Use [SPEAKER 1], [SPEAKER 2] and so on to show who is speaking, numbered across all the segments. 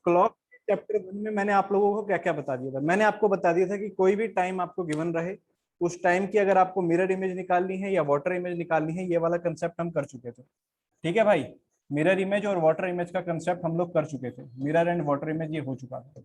[SPEAKER 1] Clock chapter 1 में मैंने आप लोगों को क्या क्या बता दिया था। मैंने आपको बता दिया था कि कोई भी टाइम आपको गिवन रहे, उस टाइम की अगर आपको मिरर इमेज निकालनी है या वाटर इमेज निकालनी है, ये वाला कंसेप्ट हम कर चुके थे। ठीक है भाई, मिरर इमेज और वाटर इमेज का कंसेप्ट हम लोग कर चुके थे। मिरर एंड वाटर इमेज ये हो चुका था।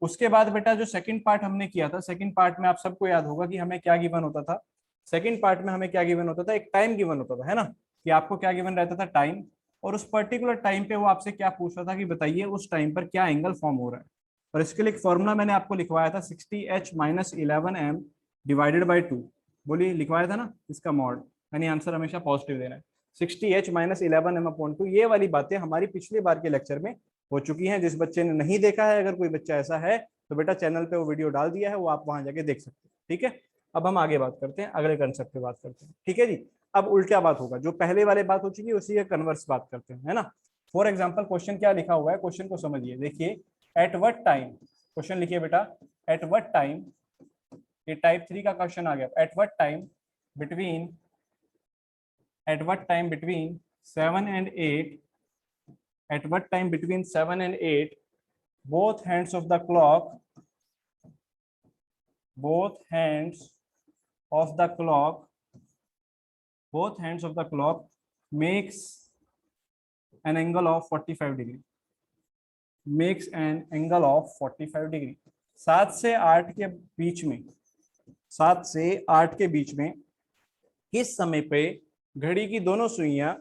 [SPEAKER 1] उसके बाद बेटा जो सेकंड पार्ट हमने किया था, सेकंड पार्ट में आप सबको याद होगा कि हमें क्या गिवन होता था। सेकंड पार्ट में हमें क्या गिवन होता था, एक टाइम गिवन होता था, है ना, कि आपको क्या गिवन रहता था, टाइम। और उस पर्टिकुलर टाइम पे वो आपसे क्या पूछ रहा था कि बताइए उस टाइम पर क्या एंगल फॉर्म हो रहा है। और इसके लिए एक फॉर्मूला मैंने आपको लिखवाया था, 60h-11m डिवाइडेड बाई 2। बोलिए, लिखवाया था ना इसका मॉड, यानी आंसर हमेशा पॉजिटिव देना है। 60h-11m/2, ये वाली बातें हमारी पिछली बार के लेक्चर में हो चुकी हैं। जिस बच्चे ने नहीं देखा है, अगर कोई बच्चा ऐसा है तो बेटा चैनल पे वो वीडियो डाल दिया है, वो आप वहां जाके देख सकते हैं। ठीक है, अब हम आगे बात करते हैं, अगले कंसेप्ट पे बात करते हैं। ठीक है जी, अब उल्टा बात होगा, जो पहले वाले बात हो चुकी है उसी का कन्वर्स बात करते हैं, है ना। फॉर एग्जाम्पल क्वेश्चन क्या लिखा हुआ है, क्वेश्चन को समझिए। देखिए, एट व्हाट टाइम, क्वेश्चन लिखिए बेटा, एट व्हाट टाइम, ये टाइप 3 का क्वेश्चन आ गया। Eight what time between, at what time between 7 and 8, at what time between 7 and 8 both hands of the clock, both hands of the clock, both hands of the clock makes an angle of 45 degree, makes an angle of 45 degree। 7 से 8 के बीच में, 7 से 8 के बीच में किस समय पे घड़ी की दोनों सुइयां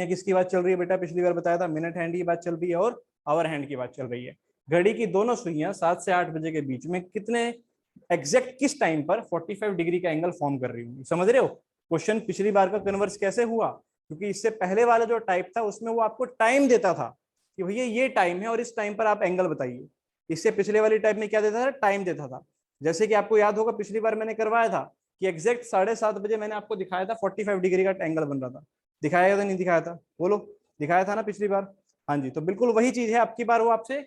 [SPEAKER 1] किसकी बात चल रही है बेटा, पिछली बार बताया था मिनट हैंड की बात चल रही है और आवर हैंड की बात चल रही है। घड़ी की दोनों सुइयां 7 से 8 बजे के बीच में कितने एग्जैक्ट किस टाइम पर 45 डिग्री का एंगल फॉर्म कर रही होंगी। समझ रहे हो क्वेश्चन पिछली बार का कन्वर्स कैसे हुआ, क्योंकि इससे पहले वाला जो टाइप था उसमें वो आपको टाइम देता था कि भैया ये टाइम है और इस टाइम पर आप एंगल बताइए। इससे पिछले वाली टाइप में क्या देता था, टाइम देता था। जैसे कि आपको याद होगा पिछली बार मैंने करवाया था कि एग्जैक्ट 7:30 बजे मैंने आपको दिखाया था 45 डिग्री का एंगल बन रहा था। दिखाया था नहीं दिखाया था, बोलो, दिखाया था ना पिछली बार। हाँ जी, तो बिल्कुल वही चीज है, आपकी बार वो आपसे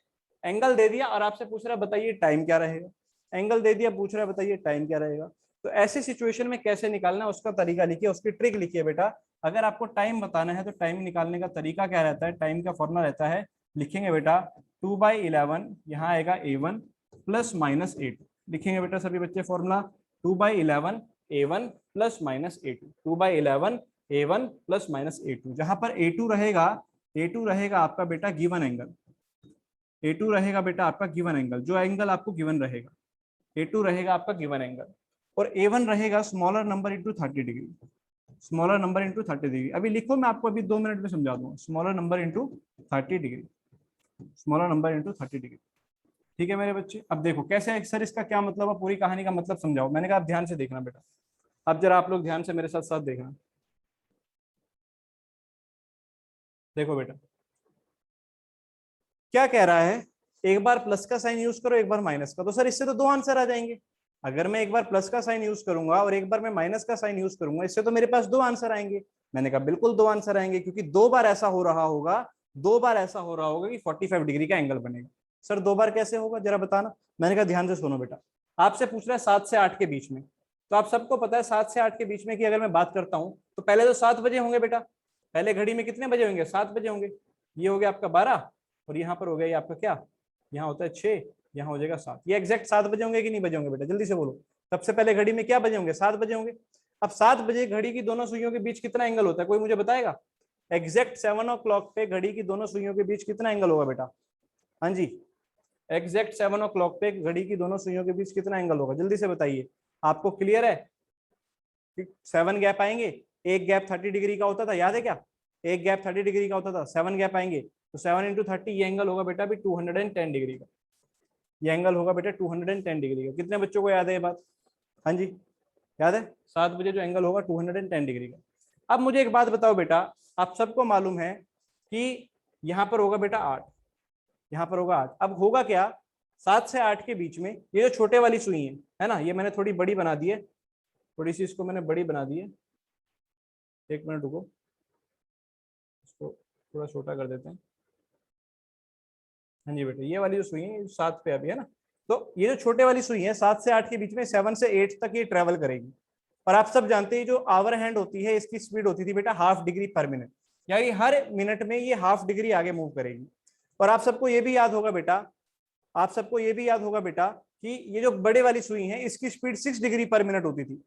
[SPEAKER 1] एंगल दे दिया और आपसे पूछ रहा है बताइए टाइम क्या रहेगा। एंगल दे दिया, पूछ रहा है बताइए टाइम क्या रहेगा। तो ऐसी सिचुएशन में कैसे निकालना है उसका तरीका लिखिए, उसकी ट्रिक लिखिए बेटा। अगर आपको टाइम बताना है तो टाइम निकालने का तरीका क्या रहता है, टाइम का फॉर्मूला रहता है, लिखेंगे बेटा 2/11, यहाँ आएगा A1 प्लस माइनस A2। लिखेंगे बेटा सभी बच्चे formula 2/11 A1 plus minus A2, 2/11 A1 plus minus A2। जहां पर A2 रहेगा, A2 रहेगा आपका बेटा गिवन एंगल, A2 रहेगा बेटा आपका गिवन एंगल, जो एंगल आपको गिवन रहेगा A2 रहेगा आपका गिवन एंगल। और A1 रहेगा smaller number into 30 degree, smaller number into 30 degree. अभी लिखो, मैं आपको अभी 2 मिनट में समझा दूंगा। Smaller number into 30 degree, smaller number into 30 degree. ठीक है मेरे बच्चे, अब देखो कैसे, सर इसका क्या मतलब है, पूरी कहानी का मतलब समझाओ। मैंने कहा आप ध्यान से देखना बेटा, अब जरा आप लोग ध्यान से मेरे साथ साथ देखना। देखो बेटा क्या कह रहा है, एक बार प्लस का साइन यूज करो, एक बार माइनस का। तो सर इससे तो दो आंसर आ जाएंगे। अगर मैं एक बार प्लस का साइन यूज करूंगा और एक बार मैं माइनस का साइन यूज करूंगा, इससे तो मेरे पास दो आंसर आएंगे। मैंने कहा बिल्कुल दो आंसर आएंगे, क्योंकि दो बार ऐसा हो रहा होगा, दो बार ऐसा हो रहा होगा कि 45 डिग्री का एंगल बनेगा। सर दो बार कैसे होगा जरा बताना। मैंने कहा ध्यान से सुनो बेटा, आपसे पूछ रहा है 7 से 8 के बीच में। तो आप सबको पता है 7 से 8 के बीच में की अगर मैं बात करता हूं तो पहले तो 7 बजे होंगे बेटा। पहले घड़ी में कितने बजे होंगे, 7 बजे होंगे। ये हो गया आपका 12, और यहाँ पर हो गया ये आपका क्या, यहाँ होता है 6, यहाँ हो जाएगा 7। ये एग्जैक्ट 7 बजे होंगे कि नहीं बजे होंगे बेटा, जल्दी से बोलो। सबसे पहले घड़ी में क्या बजे होंगे, 7 बजे होंगे। अब 7 बजे घड़ी की दोनों सुइयों के बीच कितना एंगल होता है, कोई मुझे बताएगा। एग्जैक्ट 7 o'clock पे घड़ी की दोनों सुइयों के बीच कितना एंगल होगा बेटा। हाँ जी, एग्जैक्ट 7 o'clock पे घड़ी की दोनों सुइयों के बीच कितना एंगल होगा, जल्दी से बताइए। आपको क्लियर है कि 7 गैप आएंगे, एक गैप 30 डिग्री का होता था, याद है क्या, एक गैप 30 डिग्री का होता था, 7 गैप आएंगे तो 7 इंटू 30, ये एंगल होगा बेटा अभी 210 डिग्री का। ये एंगल होगा बेटा 210 डिग्री का। कितने बच्चों को याद है ये बात। हाँ जी, याद है, 7 बजे जो एंगल होगा 210 डिग्री का। अब मुझे एक बात बताओ बेटा, आप सबको मालूम है कि यहाँ पर होगा बेटा 8, यहाँ पर होगा 8। अब होगा क्या, 7 से 8 के बीच में ये जो छोटे वाली सुई है ना, ये मैंने थोड़ी बड़ी बना दी है, थोड़ी सी इसको मैंने बड़ी बना दी है। एक मिनट रुको, इसको थोड़ा छोटा कर देते हैं। हाँ जी बेटा, ये वाली जो सुई है 7 पे अभी है ना, तो ये जो छोटे वाली सुई है 7 से 8 के बीच में, 7 से 8 तक ये ट्रेवल करेगी। और आप सब जानते हैं जो आवर हैंड होती है इसकी स्पीड होती थी बेटा ½ डिग्री पर मिनट, यानी हर मिनट में ये ½ डिग्री आगे मूव करेगी। और आप सबको ये भी याद होगा बेटा, आप सबको ये भी याद होगा बेटा कि ये जो बड़े वाली सुई है इसकी स्पीड 6 डिग्री पर मिनट होती थी।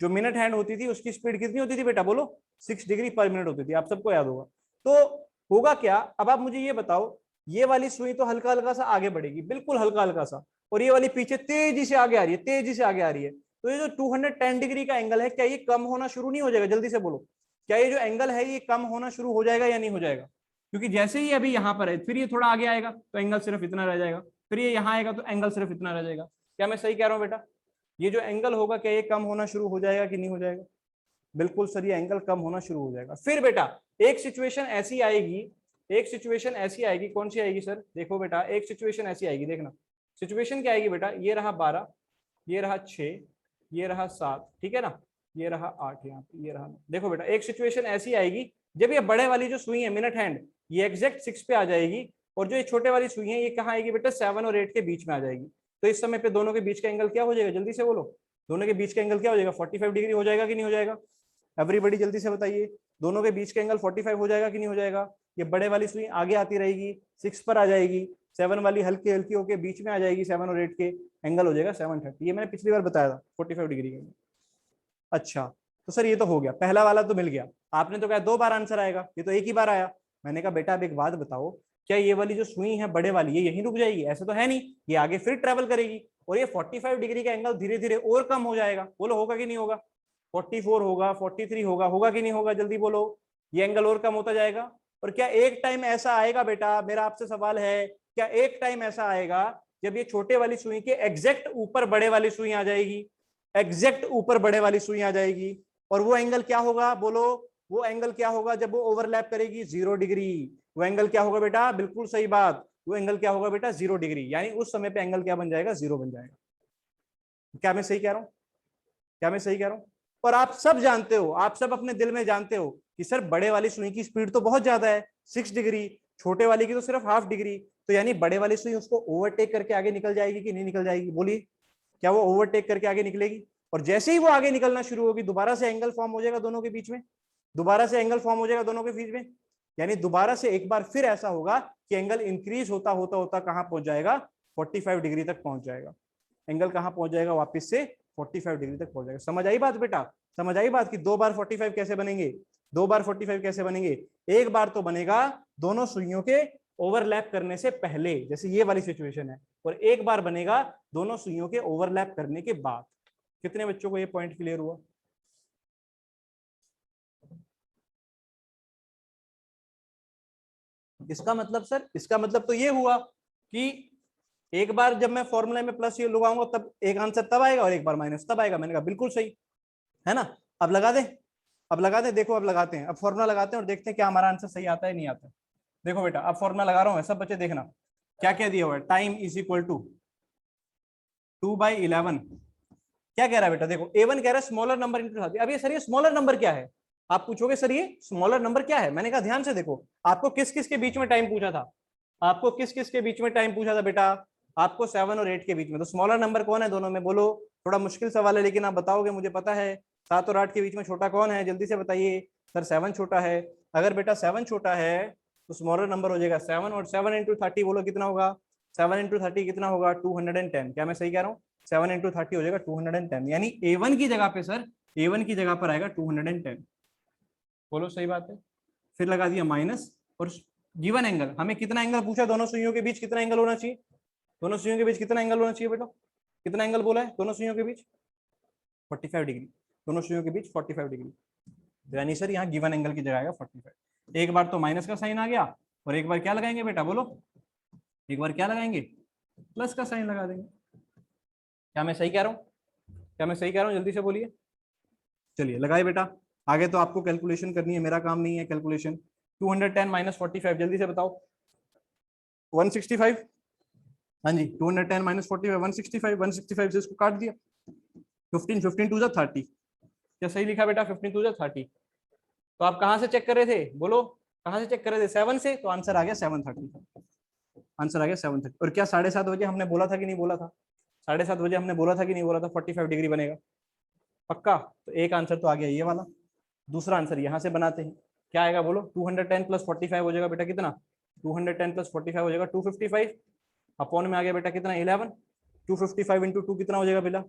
[SPEAKER 1] जो मिनट हैंड होती थी उसकी स्पीड कितनी होती थी बेटा, बोलो? 6 डिग्री पर मिनट होती थी, आप सबको याद होगा। तो होगा क्या, अब आप मुझे ये बताओ, ये वाली सुई तो हल्का हल्का सा आगे बढ़ेगी, बिल्कुल हल्का हल्का सा, और ये वाली पीछे तेजी से आगे आ रही है, तेजी से आगे आ रही है। तो ये जो 210 डिग्री का एंगल है, क्या ये कम होना शुरू नहीं हो जाएगा? जल्दी से बोलो, क्या ये जो एंगल है ये कम होना शुरू हो जाएगा या नहीं हो जाएगा? क्योंकि जैसे ही अभी यहाँ पर है, फिर ये थोड़ा आगे आएगा तो एंगल सिर्फ इतना रह जाएगा, फिर ये यहाँ आएगा तो एंगल सिर्फ इतना रह जाएगा। क्या मैं सही कह रहा हूँ बेटा? ये जो एंगल होगा क्या ये कम होना शुरू हो जाएगा कि नहीं हो जाएगा? बिल्कुल सर, ये एंगल कम होना शुरू हो जाएगा। फिर बेटा एक सिचुएशन ऐसी आएगी, एक सिचुएशन ऐसी आएगी, कौन सी आएगी सर? देखो बेटा, एक सिचुएशन ऐसी आएगी, देखना सिचुएशन क्या आएगी बेटा। ये रहा 12, ये रहा 6, ये रहा 7, ठीक है ना, ये रहा 8, यहाँ पे ये रहा 9। देखो बेटा एक सिचुएशन ऐसी आएगी जब ये बड़े वाली जो सुई है मिनट हैंड, ये एग्जैक्ट 6 पे आ जाएगी, और जो ये छोटे वाली सुई है ये कहाँ आएगी बेटा? 7 और 8 के बीच में आ जाएगी। तो इस समय पे दोनों के बीच का एंगल क्या हो जाएगा? जल्दी से बोलो, दोनों के बीच का एंगल क्या हो जाएगा? 45 डिग्री हो जाएगा कि नहीं हो जाएगा? एवरीबॉडी जल्दी से बताइए, दोनों के बीच का एंगल 45 हो जाएगा कि नहीं हो जाएगा? ये बड़े वाली सुई आगे आती रहेगी, 6 पर आ जाएगी, 7 वाली हल्की हल्की होके बीच में आ जाएगी, 7 और 8 के एंगल हो जाएगा 730। ये मैंने पिछली बार बताया था 45 डिग्री का। अच्छा, तो सर ये तो हो गया, पहला वाला तो मिल गया। आपने तो कहा 2 बार आंसर आएगा, ये तो एक ही बार आया। मैंने कहा बेटा अब एक बात बताओ, क्या ये वाली जो सुई है बड़े वाली, ये यहीं रुक जाएगी? ऐसा तो है नहीं, ये आगे फिर ट्रेवल करेगी, और ये 45 डिग्री का एंगल धीरे धीरे और कम हो जाएगा। बोलो होगा कि नहीं होगा? 44 होगा, 43 होगा, होगा कि नहीं होगा? जल्दी बोलो, ये एंगल और कम होता जाएगा। और क्या एक टाइम ऐसा आएगा बेटा, मेरा आपसे सवाल है, क्या एक टाइम ऐसा आएगा जब ये छोटे वाली सुई के एग्जैक्ट ऊपर बड़े वाली सुई आ जाएगी, एग्जैक्ट ऊपर बड़े वाली सुई आ जाएगी, और वो एंगल क्या होगा? बोलो, वो एंगल क्या होगा जब वो ओवरलैप करेगी? 0 डिग्री। वो एंगल क्या होगा बेटा? बिल्कुल सही बात, वो एंगल क्या होगा बेटा? 0 डिग्री। यानी उस समय पे एंगल क्या बन जाएगा? 0 बन जाएगा। क्या मैं सही कह रहा हूं? क्या मैं सही कह रहा हूं? और आप सब जानते हो, आप सब अपने दिल में जानते हो कि सर बड़े वाली सुई की स्पीड तो बहुत ज्यादा है, 6 डिग्री, छोटे वाली की तो सिर्फ हाफ डिग्री। तो यानी बड़े वाली सुई उसको ओवरटेक करके आगे निकल जाएगी कि नहीं निकल जाएगी? बोलिए, क्या वो ओवरटेक करके आगे निकलेगी? और जैसे ही वो आगे निकलना शुरू होगी, दोबारा से एंगल फॉर्म हो जाएगा दोनों के बीच में, दोबारा से एंगल फॉर्म हो जाएगा दोनों के बीच में। यानी दोबारा से एक बार फिर ऐसा होगा कि एंगल इंक्रीज होता होता होता कहां पहुंच जाएगा? 45 डिग्री तक पहुंच जाएगा। एंगल कहां पहुंच जाएगा? वापस से 45 डिग्री तक पहुंच जाएगा। समझ आई बात बेटा? समझ आई बात कि 2 बार 45 कैसे बनेंगे? 2 बार 45 कैसे बनेंगे? एक बार तो बनेगा दोनों सुइयों के ओवरलैप करने से पहले, जैसे ये वाली सिचुएशन है, और एक बार बनेगा दोनों सुइयों के ओवरलैप करने के बाद। कितने बच्चों को ये पॉइंट क्लियर हुआ? इसका मतलब सर, इसका मतलब तो ये हुआ कि एक बार जब मैं फॉर्मूला में प्लस ये लगाऊंगा तब एक आंसर तब आएगा, और एक बार माइनस तब आएगा। मैंने कहा बिल्कुल सही है ना। अब लगा दें, अब लगा दें, देखो अब लगाते हैं, अब फॉर्मूला लगाते हैं और देखते हैं क्या हमारा आंसर सही आता है नहीं आता है। देखो बेटा अब फॉर्मूला लगा रहा हूँ, सब बच्चे देखना क्या क्या दिया हुआ है। Time is equal to 2/11। क्या कह रहा है बेटा? देखो A1 कह रहा है स्मॉलर नंबर इंटू 30। अब ये सर ये स्मॉलर नंबर क्या है? आप पूछोगे सर ये स्मॉलर नंबर क्या है? मैंने कहा ध्यान से देखो, आपको किस किस के बीच में टाइम पूछा था? आपको किस किस के बीच में टाइम पूछा था बेटा? आपको 7 और 8 के बीच में। तो स्मॉलर नंबर कौन है दोनों में? बोलो, थोड़ा मुश्किल सवाल है लेकिन आप बताओगे मुझे पता है। 7 और 8 के बीच में छोटा कौन है? जल्दी से बताइए। सर 7 छोटा है। अगर बेटा 7 छोटा है तो स्मॉलर नंबर हो जाएगा 7, और 7 इंटू 30 बोलो कितना होगा? 7 इंटू 30 कितना होगा? 210। क्या मैं सही कह रहा हूँ? 7 इंटू 30 हो जाएगा 210, यानी A1 की जगह पे सर, A1 की जगह पर आएगा 210। बोलो सही बात है। फिर लगा दिया माइनस, और गिवन एंगल, हमें कितना एंगल पूछा? दोनों सुइयों के बीच कितना एंगल होना चाहिए? दोनों सुइयों के बीच कितना एंगल होना चाहिए बेटा? कितना एंगल बोला है दोनों सुइयों के बीच? 45 डिग्री। दोनों सुइयों के बीच 45 डिग्री, यानी सर यहाँ गिवन एंगल की जगह आएगा 45। एक बार तो माइनस का साइन आ गया, और एक बार क्या लगाएंगे बेटा? बोलो, एक बार क्या लगाएंगे? प्लस का साइन लगा देंगे। क्या मैं सही कह रहा हूँ? क्या मैं सही कह रहा हूँ? जल्दी से बोलिए। चलिए लगाए बेटा। आगे तो आपको कैलकुलेशन करनी है, मेरा काम नहीं है कैलकुलेशन। 210 माइनस 45, जल्दी से बताओ। 165। हाँ जी, 210 माइनस 45 165। 165 से इसको काट दिया। 15 15 टू 30। क्या सही लिखा बेटा? 15 टू 30। तो आप कहाँ से चेक कर रहे थे? बोलो, कहाँ से चेक कर रहे थे? 7 से। तो आंसर आ गया 730। आंसर आ गया 730। और क्या 7:30 बजे हमने बोला था कि नहीं बोला था? 7:30 बजे हमने बोला था कि नहीं बोला था 45 डिग्री बनेगा? पक्का? तो एक आंसर तो आ गया ये वाला। दूसरा आंसर यहां से बनाते हैं, क्या आएगा बोलो? 210 प्लस 45 हो जाएगा बेटा कितना? 210 प्लस 45 हो जाएगा 255, अपॉन में आ गया बेटा कितना 11, 255 इंटू 2 कितना हो जाएगा बेटा,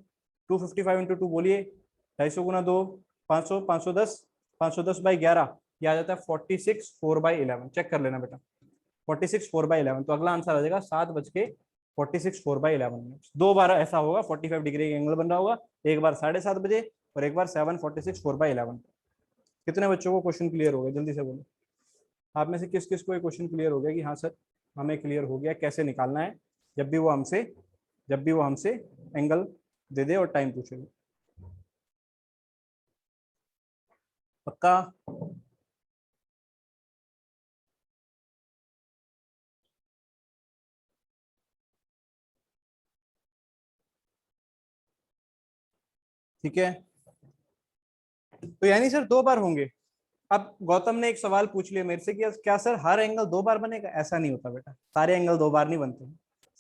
[SPEAKER 1] 255 इंटू 2 बोलिए 250 गुना 2 500, 510, 510 बाई 11 ये आ जाता है 46 4/11। चेक कर लेना बेटा 46 4/11, तो अगला आंसर आ जाएगा 7:46 4/11 दो बार ऐसा होगा 45 डिग्री का एंगल बन रहा होगा, एक बार 7:30 बजे और एक बार 7:46 4/11। कितने बच्चों को क्वेश्चन क्लियर हो गया, जल्दी से बोलो। आप में से किस किस को ये क्वेश्चन क्लियर हो गया कि हाँ सर हमें क्लियर हो गया कैसे निकालना है जब भी वो हमसे एंगल दे दे और टाइम पूछे। पक्का? ठीक है, तो यानी सर दो बार होंगे। अब गौतम ने एक सवाल पूछ लिया मेरे से कि क्या सर हर एंगल दो बार बनेगा? ऐसा नहीं होता बेटा, सारे एंगल दो बार नहीं बनते,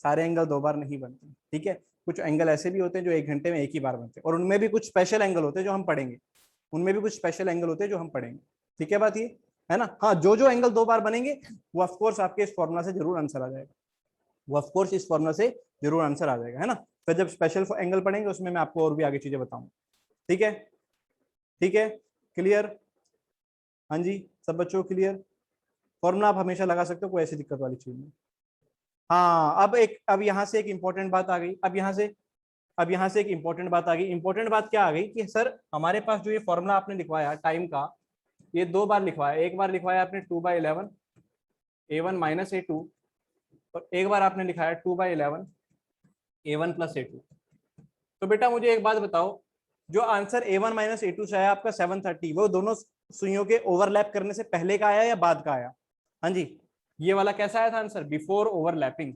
[SPEAKER 1] सारे एंगल दो बार नहीं बनते। ठीक है, कुछ एंगल ऐसे भी होते हैं जो 1 घंटे में एक ही बार बनते हैं, और उनमें भी कुछ स्पेशल एंगल होते हैं जो हम पढ़ेंगे, उनमें भी कुछ स्पेशल एंगल होते हैं जो हम पढ़ेंगे। ठीक है बात ये है ना? हाँ, जो जो एंगल दो बार बनेंगे वो ऑफकोर्स आपके इस फॉर्मुला से जरूर आंसर आ जाएगा, वो ऑफकोर्स इस फॉर्मुला से जरूर आंसर आ जाएगा, है ना? फिर जब स्पेशल एंगल पढ़ेंगे उसमें मैं आपको और भी आगे चीजें बताऊंगा। ठीक है, ठीक है, क्लियर? हाँ जी, सब बच्चों क्लियर? फॉर्मूला आप हमेशा लगा सकते हो, कोई ऐसी दिक्कत वाली चीज नहीं। हाँ, अब यहाँ से एक इंपॉर्टेंट बात आ गई, अब यहाँ से एक इंपॉर्टेंट बात आ गई। इंपॉर्टेंट बात क्या आ गई कि सर हमारे पास जो ये फॉर्मूला आपने लिखवाया टाइम का, ये दो बार लिखवाया, एक बार लिखवाया आपने 2/11 A1 माइनस A2, और एक बार आपने लिखाया 2/11 A1 प्लस A2। तो बेटा मुझे एक बात बताओ, जो आंसर A1 माइनस A2 से आया आपका 730, वो दोनों सुइयों के ओवरलैप करने से पहले का आया या बाद का आया? हाँ जी, ये वाला कैसा आया था आंसर? Before overlapping.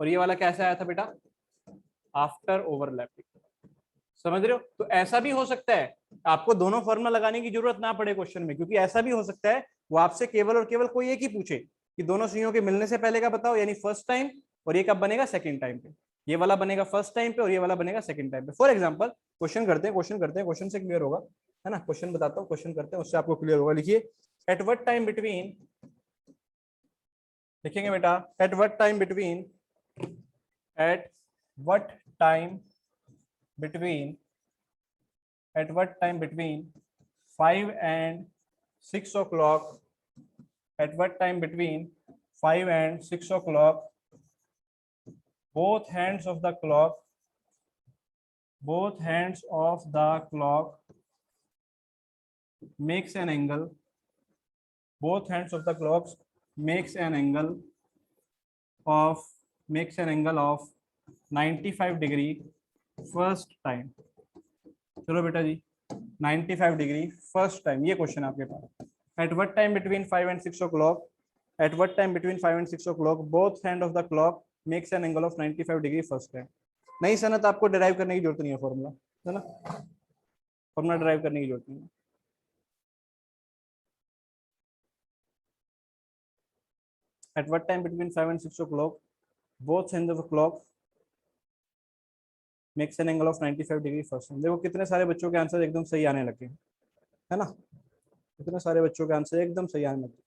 [SPEAKER 1] और ये वाला कैसा आया था बेटा? After overlapping. समझ रहे हो? तो ऐसा भी हो सकता है आपको दोनों फॉर्मूला लगाने की जरूरत ना पड़े क्वेश्चन में, क्योंकि ऐसा भी हो सकता है वो आपसे केवल और केवल कोई एक ही पूछे कि दोनों सुइयों के मिलने से पहले का बताओ, यानी फर्स्ट टाइम, और ये कब बनेगा? सेकंड टाइम पे। ये वाला बनेगा फर्स्ट टाइम पे और ये वाला बनेगा सेकंड टाइम पे। फॉर एग्जांपल क्वेश्चन करते हैं, क्वेश्चन से क्लियर होगा, है ना? क्वेश्चन बताता हूँ, क्वेश्चन करते हैं, उससे आपको क्लियर होगा। लिखिए, एट व्हाट टाइम बिटवीन, लिखेंगे बेटा, eight what time between, eight what time between, at what time between 5 and 6 o'clock, at what time between 5 and 6 o'clock, both hands of the clock, both hands of the clock makes an angle, both hands of the clocks makes an angle of, makes an angle of 95 degree first time। चलो बेटा जी, 95 degree first time, ये question आपके पास। At what time between 5 and 6 o'clock, at what time between 5 and 6 o'clock both hand of the clock makes an angle of 95 degree first time. नहीं सनत, आपको derive करने की जरूरत नहीं है फॉर्मूला, है ना? फॉर्मूला डिराइव करने की जरूरत नहीं है। Eight what time between 5 and 6 o'clock both hand of the clock makes an angle of 95 degree first time. देखो कितने सारे बच्चों के आंसर एकदम सही आने लगे, है ना? कितने सारे बच्चों के आंसर एकदम सही आने लगे।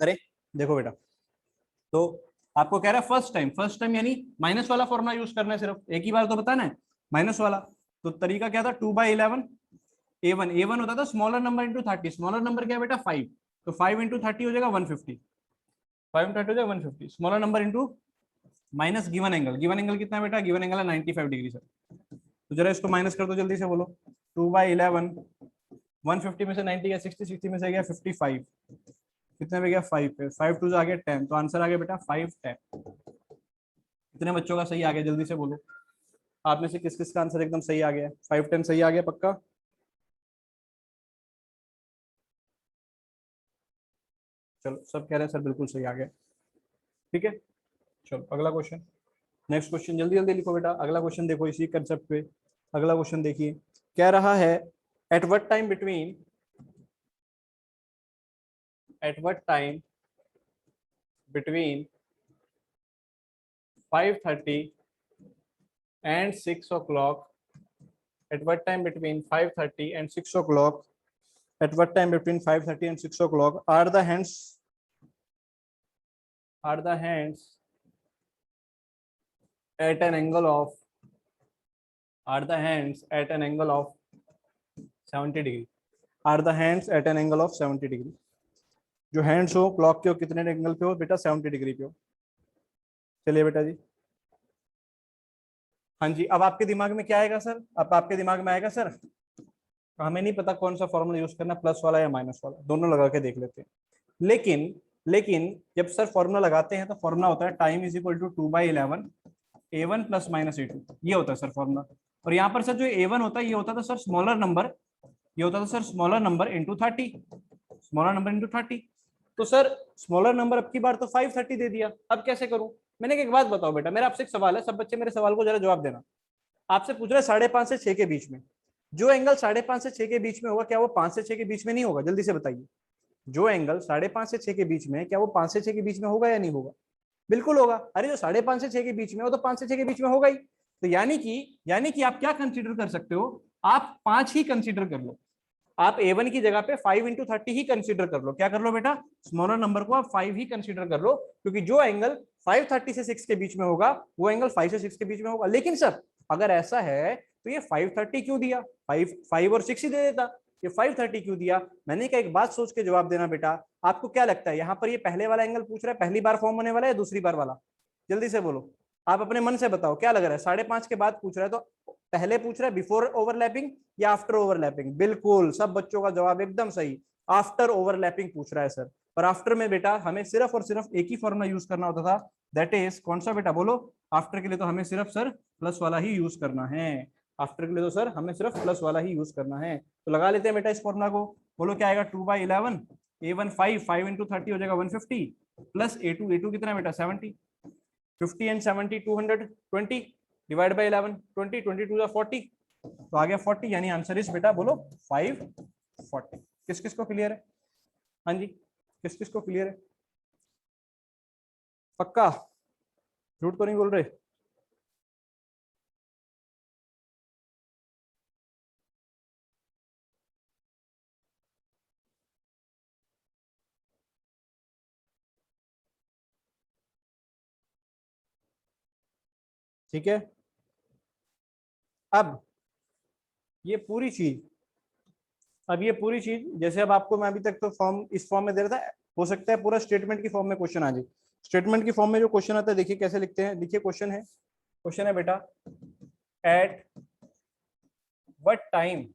[SPEAKER 1] अरे देखो बेटा, तो आपको कह रहा है फर्स्ट टाइम यानी माइनस वाला फॉर्मुला यूज करना है, सिर्फ एक ही बार तो बताना है माइनस वाला। तो तरीका क्या था? 2/11 A1 होता था smaller number into 30, smaller number क्या है बेटा? 5, तो 5 इंटू 30 हो जाएगा 150, 5 इंटू 30 हो जाएगा 150, smaller number into minus given angle, given angle कितना है बेटा? गिवन एंगल है 95 डिग्री सर। तो जरा इसको माइनस कर दो जल्दी से, बोलो 2/11, 150 में से 90 गया 60, 60 में से गया 55, कितने पे गया? 5 पे, 5 टू आ गया 10, तो आंसर आ गया बेटा 510। कितने बच्चों का सही आ गया जल्दी से बोलो, आप में से किस किस का आंसर एकदम सही आ गया? 510 सही आ गया पक्का? चलो सब कह रहे हैं सर बिल्कुल सही आ गया। ठीक है, चलो अगला क्वेश्चन, नेक्स्ट क्वेश्चन जल्दी जल्दी लिखो बेटा। अगला क्वेश्चन देखो इसी कंसेप्ट पे, अगला क्वेश्चन देखिए, कह रहा है eight what time between, eight what time between 5:30 and 6 o'clock, at what time between 5:30 and 6 o'clock at what time between 5:30 and 6 o'clock are the hands at an angle of 70 degree, are the hands at an angle of 70 degree। जो hands हो clock के हो कितने angle पे हो बेटा, 70 degree पे हो। चलिए बेटा जी, हाँ जी, अब आपके दिमाग में क्या आएगा सर, अब आपके दिमाग में आएगा सर, हमें नहीं पता कौन सा फॉर्मूला यूज करना, प्लस वाला या माइनस वाला, दोनों लगा के देख लेते हैं। लेकिन लेकिन जब सर फॉर्मूला लगाते हैं तो फॉर्मूला होता है time is equal to 2/11 a1 plus minus a2, ये होता है सर फॉर्मूला। और यहाँ पर सर जो a1 होता है ये होता था सर स्मॉलर नंबर, ये होता था sir smaller number into 30, smaller number into 30। तो सर स्मॉलर नंबर अब की बार तो 530 दे दिया, अब कैसे करूं? मैंने एक बात बताओ बेटा, मेरा आपसे एक सवाल है, सब बच्चे मेरे सवाल को जरा जवाब देना। आपसे पूछ रहे 5.5 से 6 के बीच में, जो एंगल 5.5 से 6 के बीच में होगा क्या वो 5 से 6 के बीच में नहीं होगा? जल्दी से बताइए, जो एंगल 5.5 से 6 के बीच में है क्या वो 5 से 6 के बीच में होगा या नहीं होगा? बिल्कुल होगा। अरे जो 5.5 से 6 के बीच में हो तो 5 से 6 के बीच में होगा ही। तो यानी कि आप क्या कंसीडर कर सकते हो, आप 5 ही कंसीडर कर लो, आप a1 की जगह पे 5 इंटू 30 ही कंसीडर कर लो। क्या कर लो बेटा, स्मॉलर नंबर को आप 5 ही कंसीडर कर लो, क्योंकि जो एंगल 5:30 से 6 के बीच में होगा वो एंगल 5 से 6 के बीच में होगा। लेकिन सर अगर ऐसा है तो ये 5:30 क्यों दिया, 5 और 6 ही दे देता, ये 5:30 क्यों दिया? मैंने कहा एक बात सोच के जवाब देना बेटा, आपको क्या लगता है यहाँ पर ये पहले वाला एंगल पूछ रहा है, पहली बार फॉर्म होने वाला है या दूसरी बार वाला? जल्दी से बोलो, आप अपने मन से बताओ क्या लग रहा है, 5.5 के बाद पूछ रहा है तो पहले पूछ रहा है बिफोर ओवरलैपिंग या आफ्टर ओवरलैपिंग? बिल्कुल, सब बच्चों का जवाब एकदम सही, आफ्टर ओवरलैपिंग पूछ रहा है सर। और आफ्टर में बेटा हमें सिर्फ और सिर्फ एक ही फॉर्मूला यूज करना होता था, दैट इज कौन सा बेटा बोलो? आफ्टर के लिए तो हमें सिर्फ सर प्लस वाला ही यूज करना है, आफ्टर के लिए तो सर हमें सिर्फ प्लस वाला ही यूज करना है। तो लगा लेते हैं बेटा इस फॉर्मूला को, बोलो क्या आएगा, 2/11 a1 5 इंटू 30 हो जाएगा 150 प्लस a2 कितना है बेटा 70, 50 एंड 70 220 डिवाइड बाई 11 20 22 जा 40, तो आ गया 40, यानी आंसर इज बेटा बोलो 540। किस किस को क्लियर है? हाँ जी, किस किस को क्लियर है? पक्का, झूठ तो नहीं बोल रहे? ठीक है, अब ये पूरी चीज, अब ये पूरी चीज जैसे अब आपको मैं अभी तक तो फॉर्म इस फॉर्म में दे रहा था, हो सकता है पूरा स्टेटमेंट की फॉर्म में क्वेश्चन आ जाए। स्टेटमेंट की फॉर्म में जो क्वेश्चन आता है देखिए कैसे लिखते हैं, देखिए क्वेश्चन है बेटा, eight what time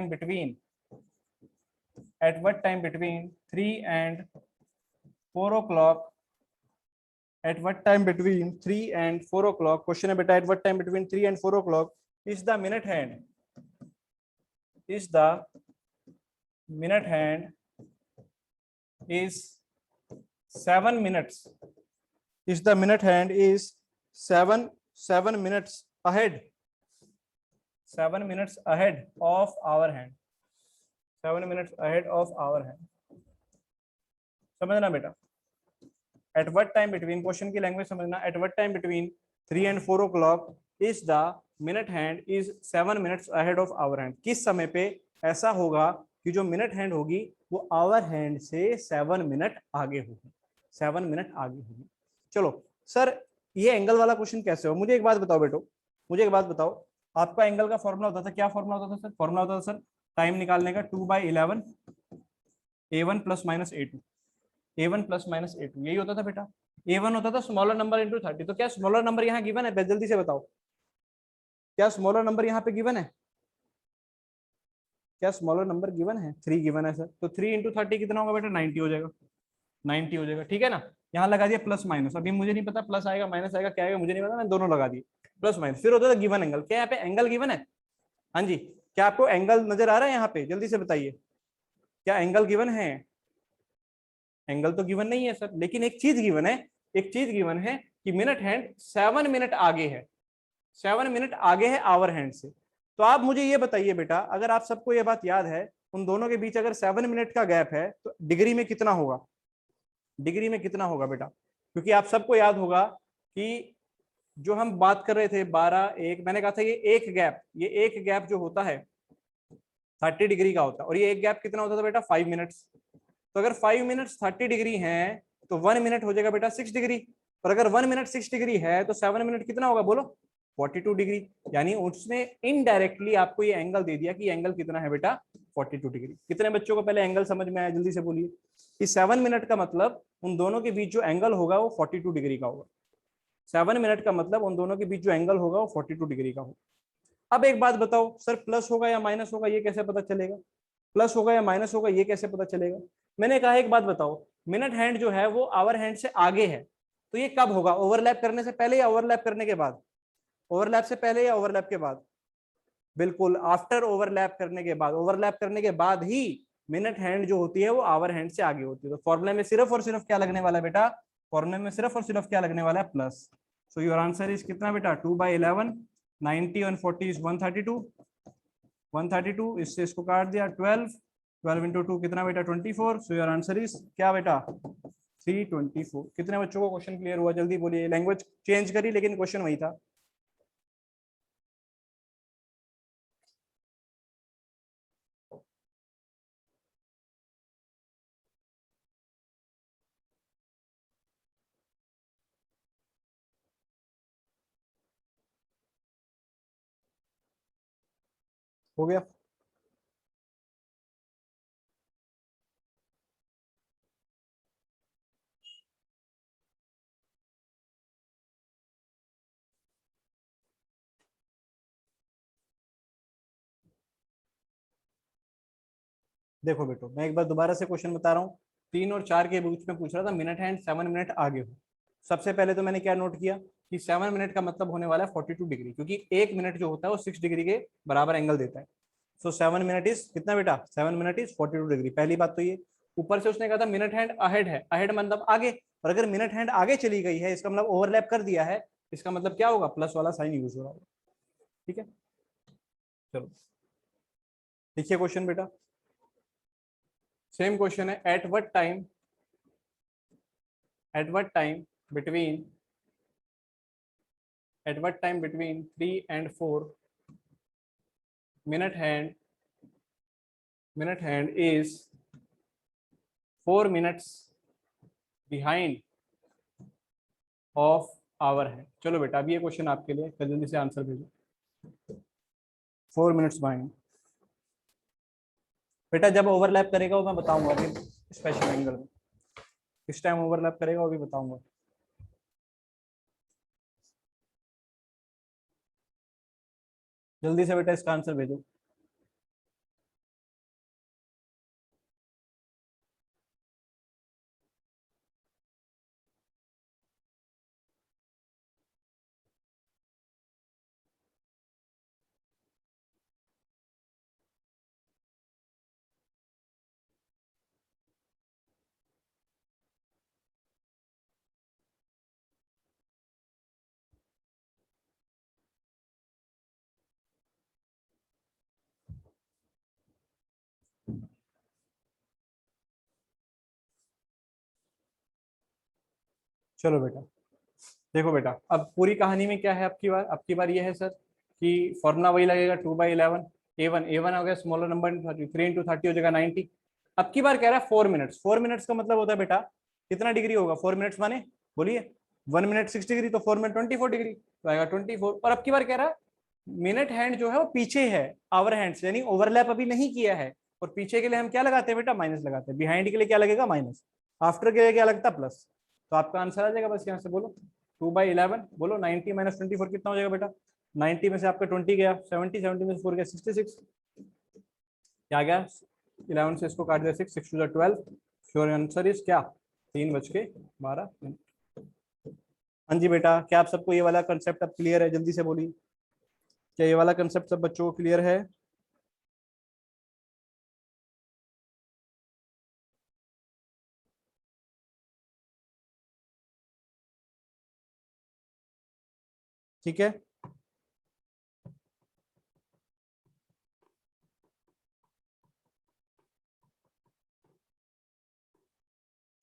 [SPEAKER 1] between 3 and 4 o'clock, at what time between 3 and 4 o'clock, question है बेटा, at what time between 3 and 4 o'clock is the minute hand is 7 minutes, is the minute hand is 7 minutes ahead, 7 minutes ahead of our hand, 7 minutes ahead of our hand। समझना बेटा, at what time between, question की language समझना, at what time between 3 and 4 o'clock is the minute hand is 7 minutes ahead of our hand, किस समय पे ऐसा होगा कि जो मिनट हैंड होगी वो आवर हैंड से 7 मिनट आगे होगी, 7 मिनट आगे होगी। चलो सर ये एंगल वाला क्वेश्चन कैसे हो, मुझे एक बात बताओ बेटो, मुझे एक बात बताओ, आपका एंगल का फॉर्मूला होता था, क्या फॉर्मूला होता था सर? फॉर्मूला होता था सर टाइम निकालने का 2/11 a1 plus minus a2, a1 plus minus a2, यही होता था बेटा। a1 होता था स्मॉलर नंबर इंटू 30, तो क्या स्मॉलर नंबर यहाँ गिवन है? जल्दी से बताओ, क्या स्मॉलर नंबर यहाँ पे गिवन है? क्या स्मॉलर नंबर गिवन है? 3 गिवन है सर, तो 3 इंटू 30 कितना होगा बेटा? 90 हो जाएगा, 90 हो जाएगा, ठीक है ना। यहाँ लगा दिया प्लस माइनस, अभी मुझे नहीं पता प्लस आएगा माइनस आएगा क्या आएगा मुझे नहीं पता, मैंने दोनों लगा दिए प्लस माइनस, फिर होता था गिवन एंगल। क्या यहाँ पे एंगल गिवन है? हाँ जी, क्या आपको एंगल नजर आ रहा है यहाँ पे? जल्दी से बताइए, क्या एंगल गिवन है? एंगल तो गिवन नहीं है सर, लेकिन एक चीज गिवन है, एक चीज गिवन है कि मिनट हैंड 7 मिनट आगे है, 7 मिनट आगे है आवर हैंड से। तो आप मुझे ये बताइए बेटा, अगर आप सबको ये बात याद है, उन दोनों के बीच अगर 7 मिनट का गैप है तो डिग्री में कितना होगा? डिग्री में कितना होगा बेटा? क्योंकि आप सबको याद होगा कि जो हम बात कर रहे थे 12 1, मैंने कहा था ये एक गैप जो होता है, 30 डिग्री का होता है, और ये एक गैप कितना होता था बेटा 5 मिनट्स। तो अगर 5 मिनट्स 30 डिग्री है तो 1 मिनट हो जाएगा बेटा 6 डिग्री, और अगर 1 मिनट 6 डिग्री है तो 7 मिनट कितना होगा बोलो 42 डिग्री। यानी उसने इनडायरेक्टली आपको ये एंगल दे दिया कि ये एंगल कितना है बेटा 42 डिग्री। कितने बच्चों को पहले एंगल समझ में आया, जल्दी से बोलिए। कि 7 मिनट का मतलब उन दोनों के बीच जो एंगल होगा वो 42 डिग्री का होगा। 7 मिनट का मतलब उन दोनों के बीच जो एंगल होगा वो 42 डिग्री का होगा। अब एक बात बताओ सर, प्लस होगा या माइनस होगा ये कैसे पता चलेगा? प्लस होगा या माइनस होगा ये कैसे पता चलेगा? मैंने कहा एक बात बताओ, मिनट हैंड जो है वो आवर हैंड से आगे है, तो ये कब होगा? ओवरलैप करने से पहले या ओवरलैप करने के बाद? ओवरलैप से पहले या ओवरलैप के बाद? बिल्कुल आफ्टर ओवरलैप करने के बाद। ओवरलैप करने के बाद ही मिनट हैंड जो होती है वो आवर हैंड से आगे होती है। तो फॉर्मूले में सिर्फ और सिर्फ क्या लगने वाला है बेटा? फॉर्मूले में सिर्फ और सिर्फ क्या लगने वाला है? Plus. So your answer is कितना बेटा? 2/11। 90 और 40 इज 132। 132 इससे इसको काट दिया 12। 12 इंटू 2 कितना बेटा? 24। सो योर आंसर इज क्या बेटा? 324। कितने बच्चों को क्वेश्चन क्लियर हुआ? जल्दी बोलिए। लैंग्वेज चेंज करी लेकिन क्वेश्चन वही था। हो गया? देखो बेटो, मैं एक बार दोबारा से क्वेश्चन बता रहा हूँ। 3 और 4 के बीच में पूछ रहा था मिनट हैंड 7 मिनट आगे हो। सबसे पहले तो मैंने क्या नोट किया कि 7 मिनट का मतलब होने वाला है 42 डिग्री, क्योंकि एक मिनट जो होता है वो 6 डिग्री के बराबर एंगल देता है। सो 7 मिनट इज कितना बेटा? 7 मिनट इज 42 डिग्री। पहली बात तो ये। ऊपर से उसने कहा था मिनट हैंड अहेड है, अहेड मतलब आगे, और अगर मिनट हैंड आगे चली गई है इसका मतलब ओवरलैप कर दिया है, इसका मतलब क्या होगा? प्लस वाला साइन यूज हो रहा होगा। ठीक है, चलो देखिए क्वेश्चन बेटा। सेम क्वेश्चन है। Eight what time between at what time between 3 and 4 minute hand is 4 minutes behind of our hand। चलो बेटा अब ये क्वेश्चन आपके लिए, जल्दी से आंसर भेजो। 4 मिनट्स बिहाइंड बेटा जब ओवरलैप करेगा वो मैं बताऊंगा अभी स्पेशल एंगल में। किस टाइम ओवरलैप करेगा वो भी बताऊंगा। जल्दी से बेटा इसका आंसर भेजो। चलो बेटा देखो बेटा, अब पूरी कहानी में क्या है आपकी बार ये है सर कि फॉर्मूला वही लगेगा 2/11। ए वन हो गया स्मॉलर नंबर 3 इंटू 30 हो जाएगा 90। अब की बार कह रहा है 4 मिनट्स। 4 मिनट्स का मतलब होता है बेटा कितना डिग्री होगा? 4 मिनट्स माने बोलिए 1 मिनट 6 डिग्री, तो 4 मिनट 24 डिग्री तो आएगा 24। और अब की बार कह रहा है मिनट हैंड जो है वो पीछे है आवर हैंड से, यानी ओवरलैप अभी नहीं किया है। और पीछे के लिए हम क्या लगाते हैं बेटा? माइनस लगाते हैं। बिहाइंड के लिए क्या लगेगा? माइनस। आफ्टर के लिए क्या लगता है? प्लस। तो आपका आंसर आ जाएगा बस यहाँ से बोलो 2/11। बोलो 90 माइनस 24 कितना हो जाएगा बेटा? 90 में से आपका 20 गया 70, 70 में से 4 गया 66। क्या गया? 11 से इसको काट दिया 6, 6 टू 12। श्योर आंसर इज क्या? 3:12। हाँ जी बेटा, क्या आप सबको ये वाला कंसेप्ट अब क्लियर है? जल्दी से बोलिए, क्या ये वाला कंसेप्ट सब बच्चों को क्लियर है? ठीक है,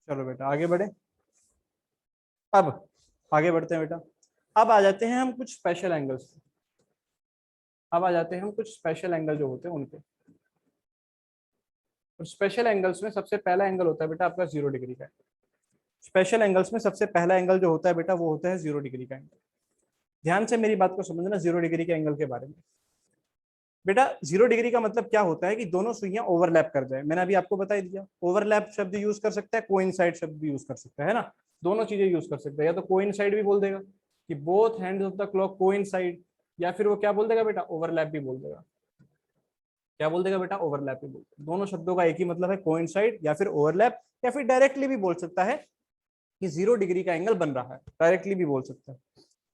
[SPEAKER 1] चलो बेटा आगे बढ़े। अब आगे बढ़ते हैं बेटा। अब आ जाते हैं हम कुछ स्पेशल एंगल्स। अब आ जाते हैं हम कुछ स्पेशल एंगल जो होते हैं उनपे। और स्पेशल एंगल्स में सबसे पहला एंगल होता है बेटा आपका 0 डिग्री का। स्पेशल एंगल्स में सबसे पहला एंगल जो होता है बेटा वो होता है 0 डिग्री का एंगल। ध्यान से मेरी बात को समझना 0 डिग्री के एंगल के बारे में। बेटा 0 डिग्री का मतलब क्या होता है कि दोनों सुइयां ओवरलैप कर जाए। मैंने अभी आपको बता दिया, ओवरलैप शब्द यूज कर सकता है, कोइंसाइड शब्द भी यूज कर सकता है ना, दोनों चीजें यूज कर सकता है। या तो कोइंसाइड भी बोल देगा कि both hands of the clock coincide, या फिर वो क्या बोल देगा बेटा, ओवरलैप भी बोल देगा। क्या बोल देगा बेटा, ओवरलैप भी बोल देगा। दोनों शब्दों का एक ही मतलब है, कोइंसाइड या फिर ओवरलैप, या फिर डायरेक्टली भी बोल सकता है कि 0 डिग्री का एंगल बन रहा है, डायरेक्टली भी बोल सकता है।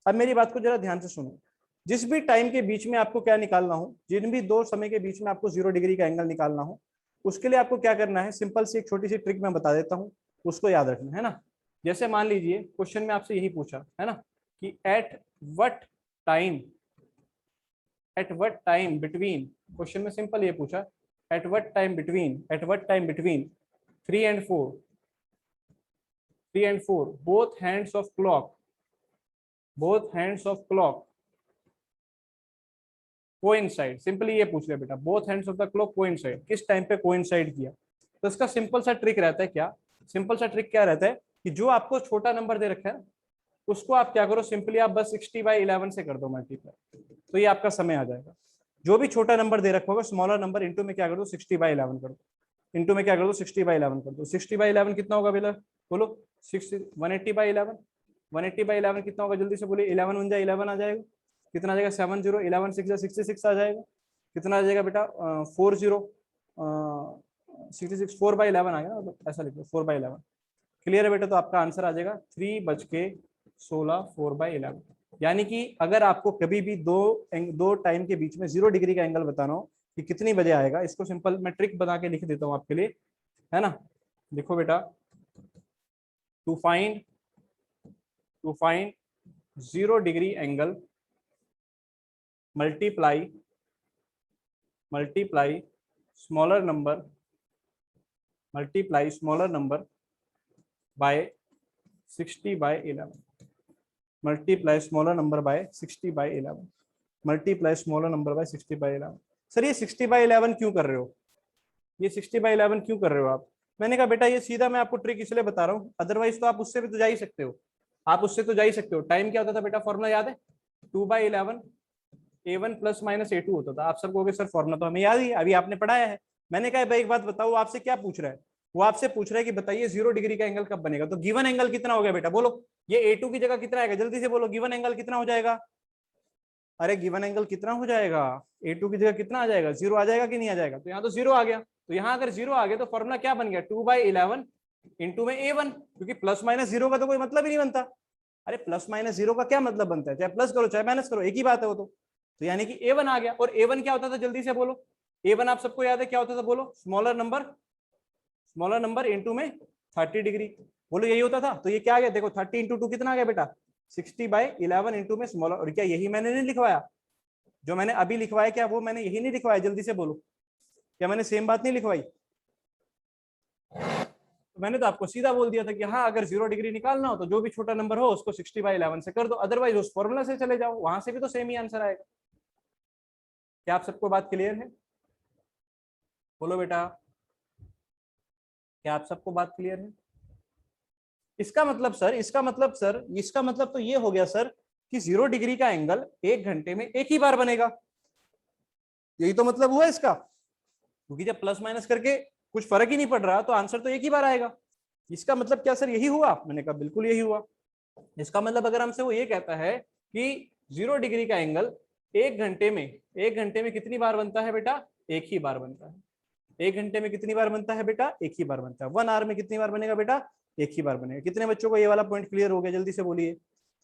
[SPEAKER 1] अब मेरी बात को जरा ध्यान से सुनो, जिस भी टाइम के बीच में आपको क्या निकालना हो, जिन भी दो समय के बीच में आपको 0 डिग्री का एंगल निकालना हो, उसके लिए आपको क्या करना है, सिंपल सी एक छोटी सी ट्रिक मैं बता देता हूँ, उसको याद रखना है ना। जैसे मान लीजिए क्वेश्चन में आपसे यही पूछा है ना कि eight what time between, question में सिंपल ये पूछा, eight what time between 3 and 4 both hands of clock coincide. Simply ये पूछ लिया बेटा, both hands of the clock coincide, किस टाइम पे कोइंसाइड किया। तो इसका सिंपल सा ट्रिक रहता है, क्या सिंपल सा ट्रिक क्या रहता है कि जो आपको छोटा नंबर दे रखा है उसको आप क्या करो, सिंपली आप बस 60/11 से कर दो मल्टीप्लाई, तो ये आपका समय आ जाएगा। जो भी छोटा नंबर दे रखा होगा, स्मॉलर नंबर इंटू में क्या कर दो, 60/11 कर दो, इंटू में क्या कर दो, 60/11 कर दो। 60/11 कितना होगा बेटा, बोलो 180/11, 180/11 कितना होगा, जल्दी से बोलिए, 11 1 11 आ जाएगा, कितना आ जाएगा, 70, 11 6 66 आ जाएगा, कितना आ जाएगा बेटा, 40 66, 4/11 आ गया ना, मतलब ऐसा लिखो 4/11। क्लियर है बेटा, तो आपका आंसर आ जाएगा 3:16 4/11। यानी कि अगर आपको कभी भी दो टाइम के बीच में 0 डिग्री का एंगल बताना हो कि कितनी बजे आएगा, इसको सिंपल मैं ट्रिक बना के लिख देता हूँ आपके लिए, है ना। लिखो बेटा, to find 0 degree angle multiply smaller number by 60/11, multiply smaller number by 60/11, multiply smaller number by 60/11। Sir ये 60/11 क्यों कर रहे हो, ये 60/11 क्यों कर रहे हो आप। मैंने कहा बेटा ये सीधा मैं आपको ट्रिक इसलिए बता रहा हूँ, अदरवाइज तो आप उससे भी तो जा ही सकते हो, आप उससे तो जा ही सकते हो। टाइम क्या होता था बेटा, फॉर्मूला याद है, 2/11 A1 ± A2 होता था। आप सबको कहोगे सर फॉर्मूला तो हमें याद ही है, अभी आपने पढ़ाया है। मैंने कहा भाई एक बात बताओ, वो आपसे क्या पूछ रहा है, वो आपसे पूछ रहा है कि बताइए 0 डिग्री का एंगल कब बनेगा। तो गिवन एंगल कितना हो गया बेटा, बोलो, ये A2 की जगह कितना आएगा, जल्दी से बोलो, गिवन एंगल कितना हो जाएगा। अरे गिवन एंगल कितना हो जाएगा, A2 की जगह कितना आ जाएगा, 0 आ जाएगा कि नहीं आ जाएगा। तो यहाँ तो 0 आ गया, तो यहाँ अगर 0 आ गया तो फॉर्मूला क्या बन गया, 2/11 इंटू में A1, क्योंकि प्लस माइनस 0 का तो कोई मतलब ही नहीं बनता। अरे प्लस माइनस 0 का क्या मतलब बनता है, चाहे प्लस करो चाहे माइनस करो, एक ही बात है वो तो यानी कि A1 आ गया। और A1 क्या होता था, जल्दी से बोलो, A1 आप सबको याद है क्या होता था, बोलो, स्मॉलर नंबर इंटू में 30 डिग्री, बोलो यही होता था। तो ये क्या आ गया, देखो 30 इंटू 2 कितना आ गया बेटा, 60/11 इंटू में स्मॉलर। और क्या यही मैंने नहीं लिखवाया, जो मैंने अभी लिखवाया, क्या वो मैंने यही नहीं लिखवाया, जल्दी से बोलो, क्या मैंने सेम बात नहीं लिखवाई। तो मैंने तो आपको सीधा बोल दिया था कि हाँ अगर 0 डिग्री निकालना हो तो जो भी छोटा नंबर हो उसको 60/11 से कर दो, अदरवाइज उस फॉर्मूला से चले जाओ, वहां से भी तो सेम ही आंसर आएगा। क्या आप सबको बात क्लियर है, बोलो बेटा, क्या आप सबको बात क्लियर है। इसका मतलब तो ये हो गया सर कि 0 डिग्री का एंगल 1 घंटे में एक ही बार बनेगा, यही तो मतलब हुआ इसका, क्योंकि जब प्लस माइनस करके कुछ फर्क ही नहीं पड़ रहा तो आंसर तो एक ही बार आएगा। इसका मतलब क्या सर यही हुआ, मैंने कहा बिल्कुल यही हुआ। इसका मतलब अगर हमसे वो ये कहता है कि 0 डिग्री का एंगल 1 घंटे में कितनी बार बनता है बेटा, एक ही बार बनता है। 1 घंटे में कितनी बार बनता है बेटा, एक ही बार बनता है। 1 आवर में कितनी बार बनेगा बेटा, एक ही बार बनेगा। कितने बच्चों को ये वाला पॉइंट क्लियर हो गया, जल्दी से बोलिए,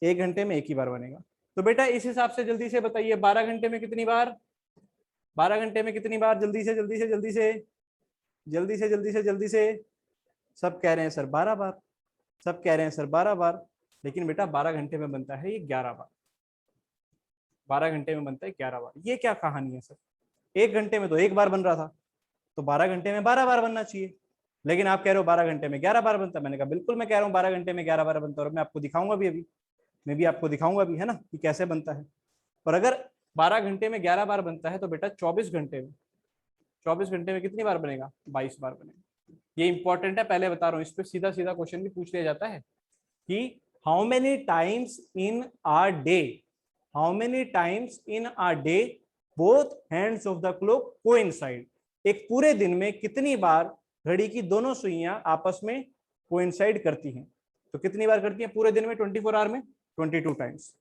[SPEAKER 1] 1 घंटे में एक ही बार बनेगा। तो बेटा इस हिसाब से जल्दी से बताइए 12 घंटे में कितनी बार, 12 घंटे में कितनी बार, जल्दी से जल्दी से जल्दी से जल्दी से जल्दी से जल्दी से। सब कह रहे हैं सर 12 बार, सब कह रहे हैं सर 12 बार, लेकिन बेटा 12 घंटे में बनता है ये 11 बार, 12 घंटे में बनता है 11 बार। ये क्या कहानी है सर, 1 घंटे में तो एक बार बन रहा था, तो 12 घंटे में 12 बार बनना चाहिए, लेकिन आप कह रहे हो 12 घंटे में 11 बार बनता है। मैंने कहा बिल्कुल मैं कह रहा हूँ 12 घंटे में 11 बार बनता है, और मैं आपको दिखाऊंगा भी अभी, मैं भी आपको दिखाऊंगा भी, है ना, कि कैसे बनता है। और अगर 12 घंटे में 11 बार बनता है तो बेटा 24 घंटे में 24 घंटे में कितनी बार बनेगा? 22 बार बनेगा। ये इंपॉर्टेंट है, पहले बता रहा हूँ, इस पे सीधा सीधा क्वेश्चन भी पूछ लिया जाता है कि how many times in a day, how many times in a day both hands of the clock coincide. एक पूरे दिन में कितनी बार घड़ी की दोनों सुइयां आपस में कोइंसाइड करती हैं? तो कितनी बार करती हैं पूरे दिन में? 24 आवर में 22 टाइम्स।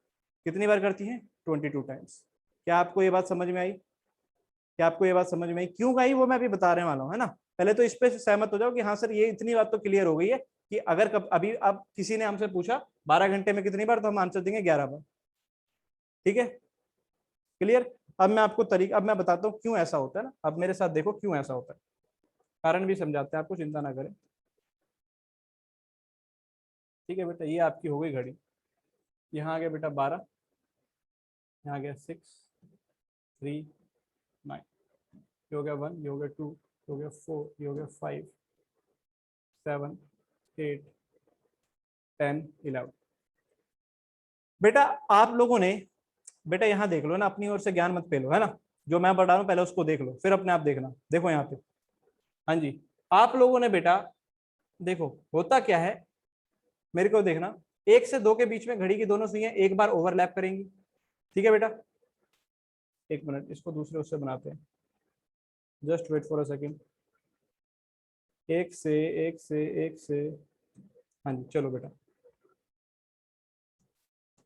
[SPEAKER 1] कितनी बार करती हैं? 22 टाइम्स। क्या आपको ये बात समझ में आई? क्या आपको ये बात समझ में आई? क्यों आई वो मैं अभी बताने वाला हूँ, है ना। पहले तो इस पे सहमत हो जाओ कि हाँ सर ये इतनी बात तो क्लियर हो गई है कि अगर कब अभी अब किसी ने हमसे पूछा 12 घंटे में कितनी बार, तो हम आंसर देंगे 11 बार। ठीक है, क्लियर। अब मैं आपको तरीका, अब मैं बताता हूँ क्यों ऐसा होता है ना। अब मेरे साथ देखो क्यों ऐसा होता है, कारण भी समझाते हैं आपको, चिंता ना करें। ठीक है बेटा, ये आपकी हो गई घड़ी। यहाँ आ गया बेटा 12, यहाँ आ गया 6, 3, 9, ये हो गया 1, ये हो गया 2, ये हो गया 4, ये हो गया 5, 7, 8, 10, 11। बेटा आप लोगों ने, बेटा यहाँ देख लो ना, अपनी ओर से ज्ञान मत पेलो, है ना। जो मैं बता रहा हूँ पहले उसको देख लो, फिर अपने आप देखना। देखो यहाँ पे, हाँ जी, आप लोगों ने बेटा देखो होता क्या है, मेरे को देखना। 1 से 2 के बीच में घड़ी की दोनों सुइयां एक बार ओवरलैप करेंगी। ठीक है बेटा, एक मिनट, इसको दूसरे उससे बनाते हैं, just wait for a second. एक से, एक से, एक से, हाँ जी चलो बेटा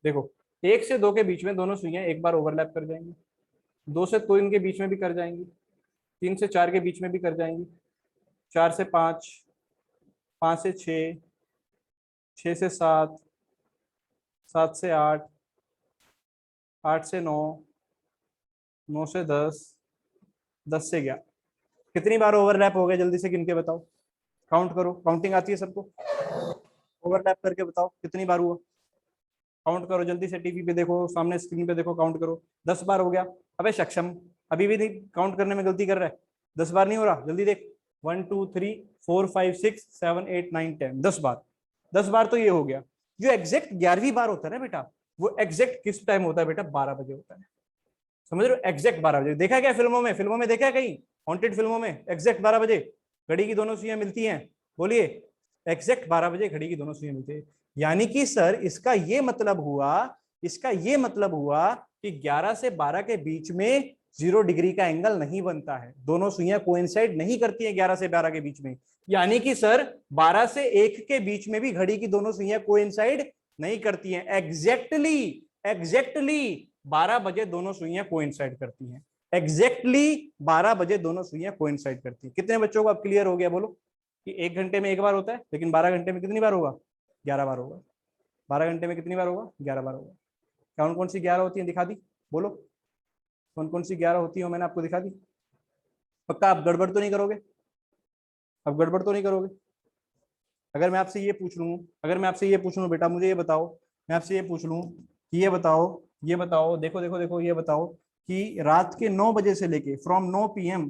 [SPEAKER 1] देखो, 1 से 2 के बीच में दोनों सुइयां एक बार ओवरलैप कर जाएंगी। 2 से 3 के बीच में भी कर जाएंगी। 3 से 4 के बीच में भी कर जाएंगी। 4 से 5, 5 से 6, 6 से 7, 7 से 8, 8 से 9, 9 से 10, 10 से 11। कितनी बार ओवरलैप हो गया? जल्दी से गिन के बताओ, काउंट करो, काउंटिंग आती है सबको? ओवरलैप करके बताओ कितनी बार हुआ, काउंट करो जल्दी से। टीवी पे देखो, सामने स्क्रीन पे देखो, काउंट करो। 10 बार हो गया। अबे सक्षम, अभी भी नहीं काउंट करने में गलती कर रहा है। 10 बार नहीं हो रहा, जल्दी देख। 1 2 3 4 5 6 7 8 9 10, 10 बार। 10 बार तो ये हो गया। जो एग्जैक्ट 11वीं बार होता है ना बेटा, वो एग्जैक्ट किस टाइम होता है बेटा? 12 बजे होता है। समझ रहे हो? एग्जैक्ट 12 बजे। देखा क्या फिल्मों में? फिल्मों में देखा है कहीं? हॉन्टेड फिल्मों में एग्जैक्ट 12 बजे घड़ी की दोनों सुइयां मिलती हैं। बोलिए, एग्जैक्ट 12 बजे घड़ी की दोनों सुइयां मिलती है। यानी कि सर इसका ये मतलब हुआ, इसका ये मतलब हुआ कि 11 से 12 के बीच में 0 डिग्री का एंगल नहीं बनता है। दोनों सुइयां कोइंसाइड नहीं करती है 11 से 12 के बीच में। यानी कि सर 12 से 1 के बीच में भी घड़ी की दोनों सुइयां कोइंसाइड नहीं करती हैं। एग्जैक्टली, एग्जैक्टली 12 बजे दोनों सुइयां कोइंसाइड करती हैं। एग्जैक्टली 12 बजे दोनों सुइयां कोइंसाइड करती हैं। कितने बच्चों को अब क्लियर हो गया? बोलो कि 1 घंटे में 1 बार होता है, लेकिन 12 घंटे में कितनी बार होगा? 11 बार होगा। 12 घंटे में कितनी बार होगा? 11 बार होगा। कौन कौन सी 11 होती है दिखा दी? बोलो कौन कौन सी 11 होती है, मैंने आपको दिखा दी। पक्का आप गड़बड़ तो नहीं करोगे? अब गड़बड़ तो नहीं करोगे? अगर मैं आपसे ये पूछ लूँ, अगर मैं आपसे ये पूछ लूँ बेटा मुझे ये बताओ, मैं आपसे ये पूछ लूँ कि ये बताओ, ये बताओ, देखो देखो देखो, ये बताओ कि रात के 9 बजे से लेके फ्रॉम 9 PM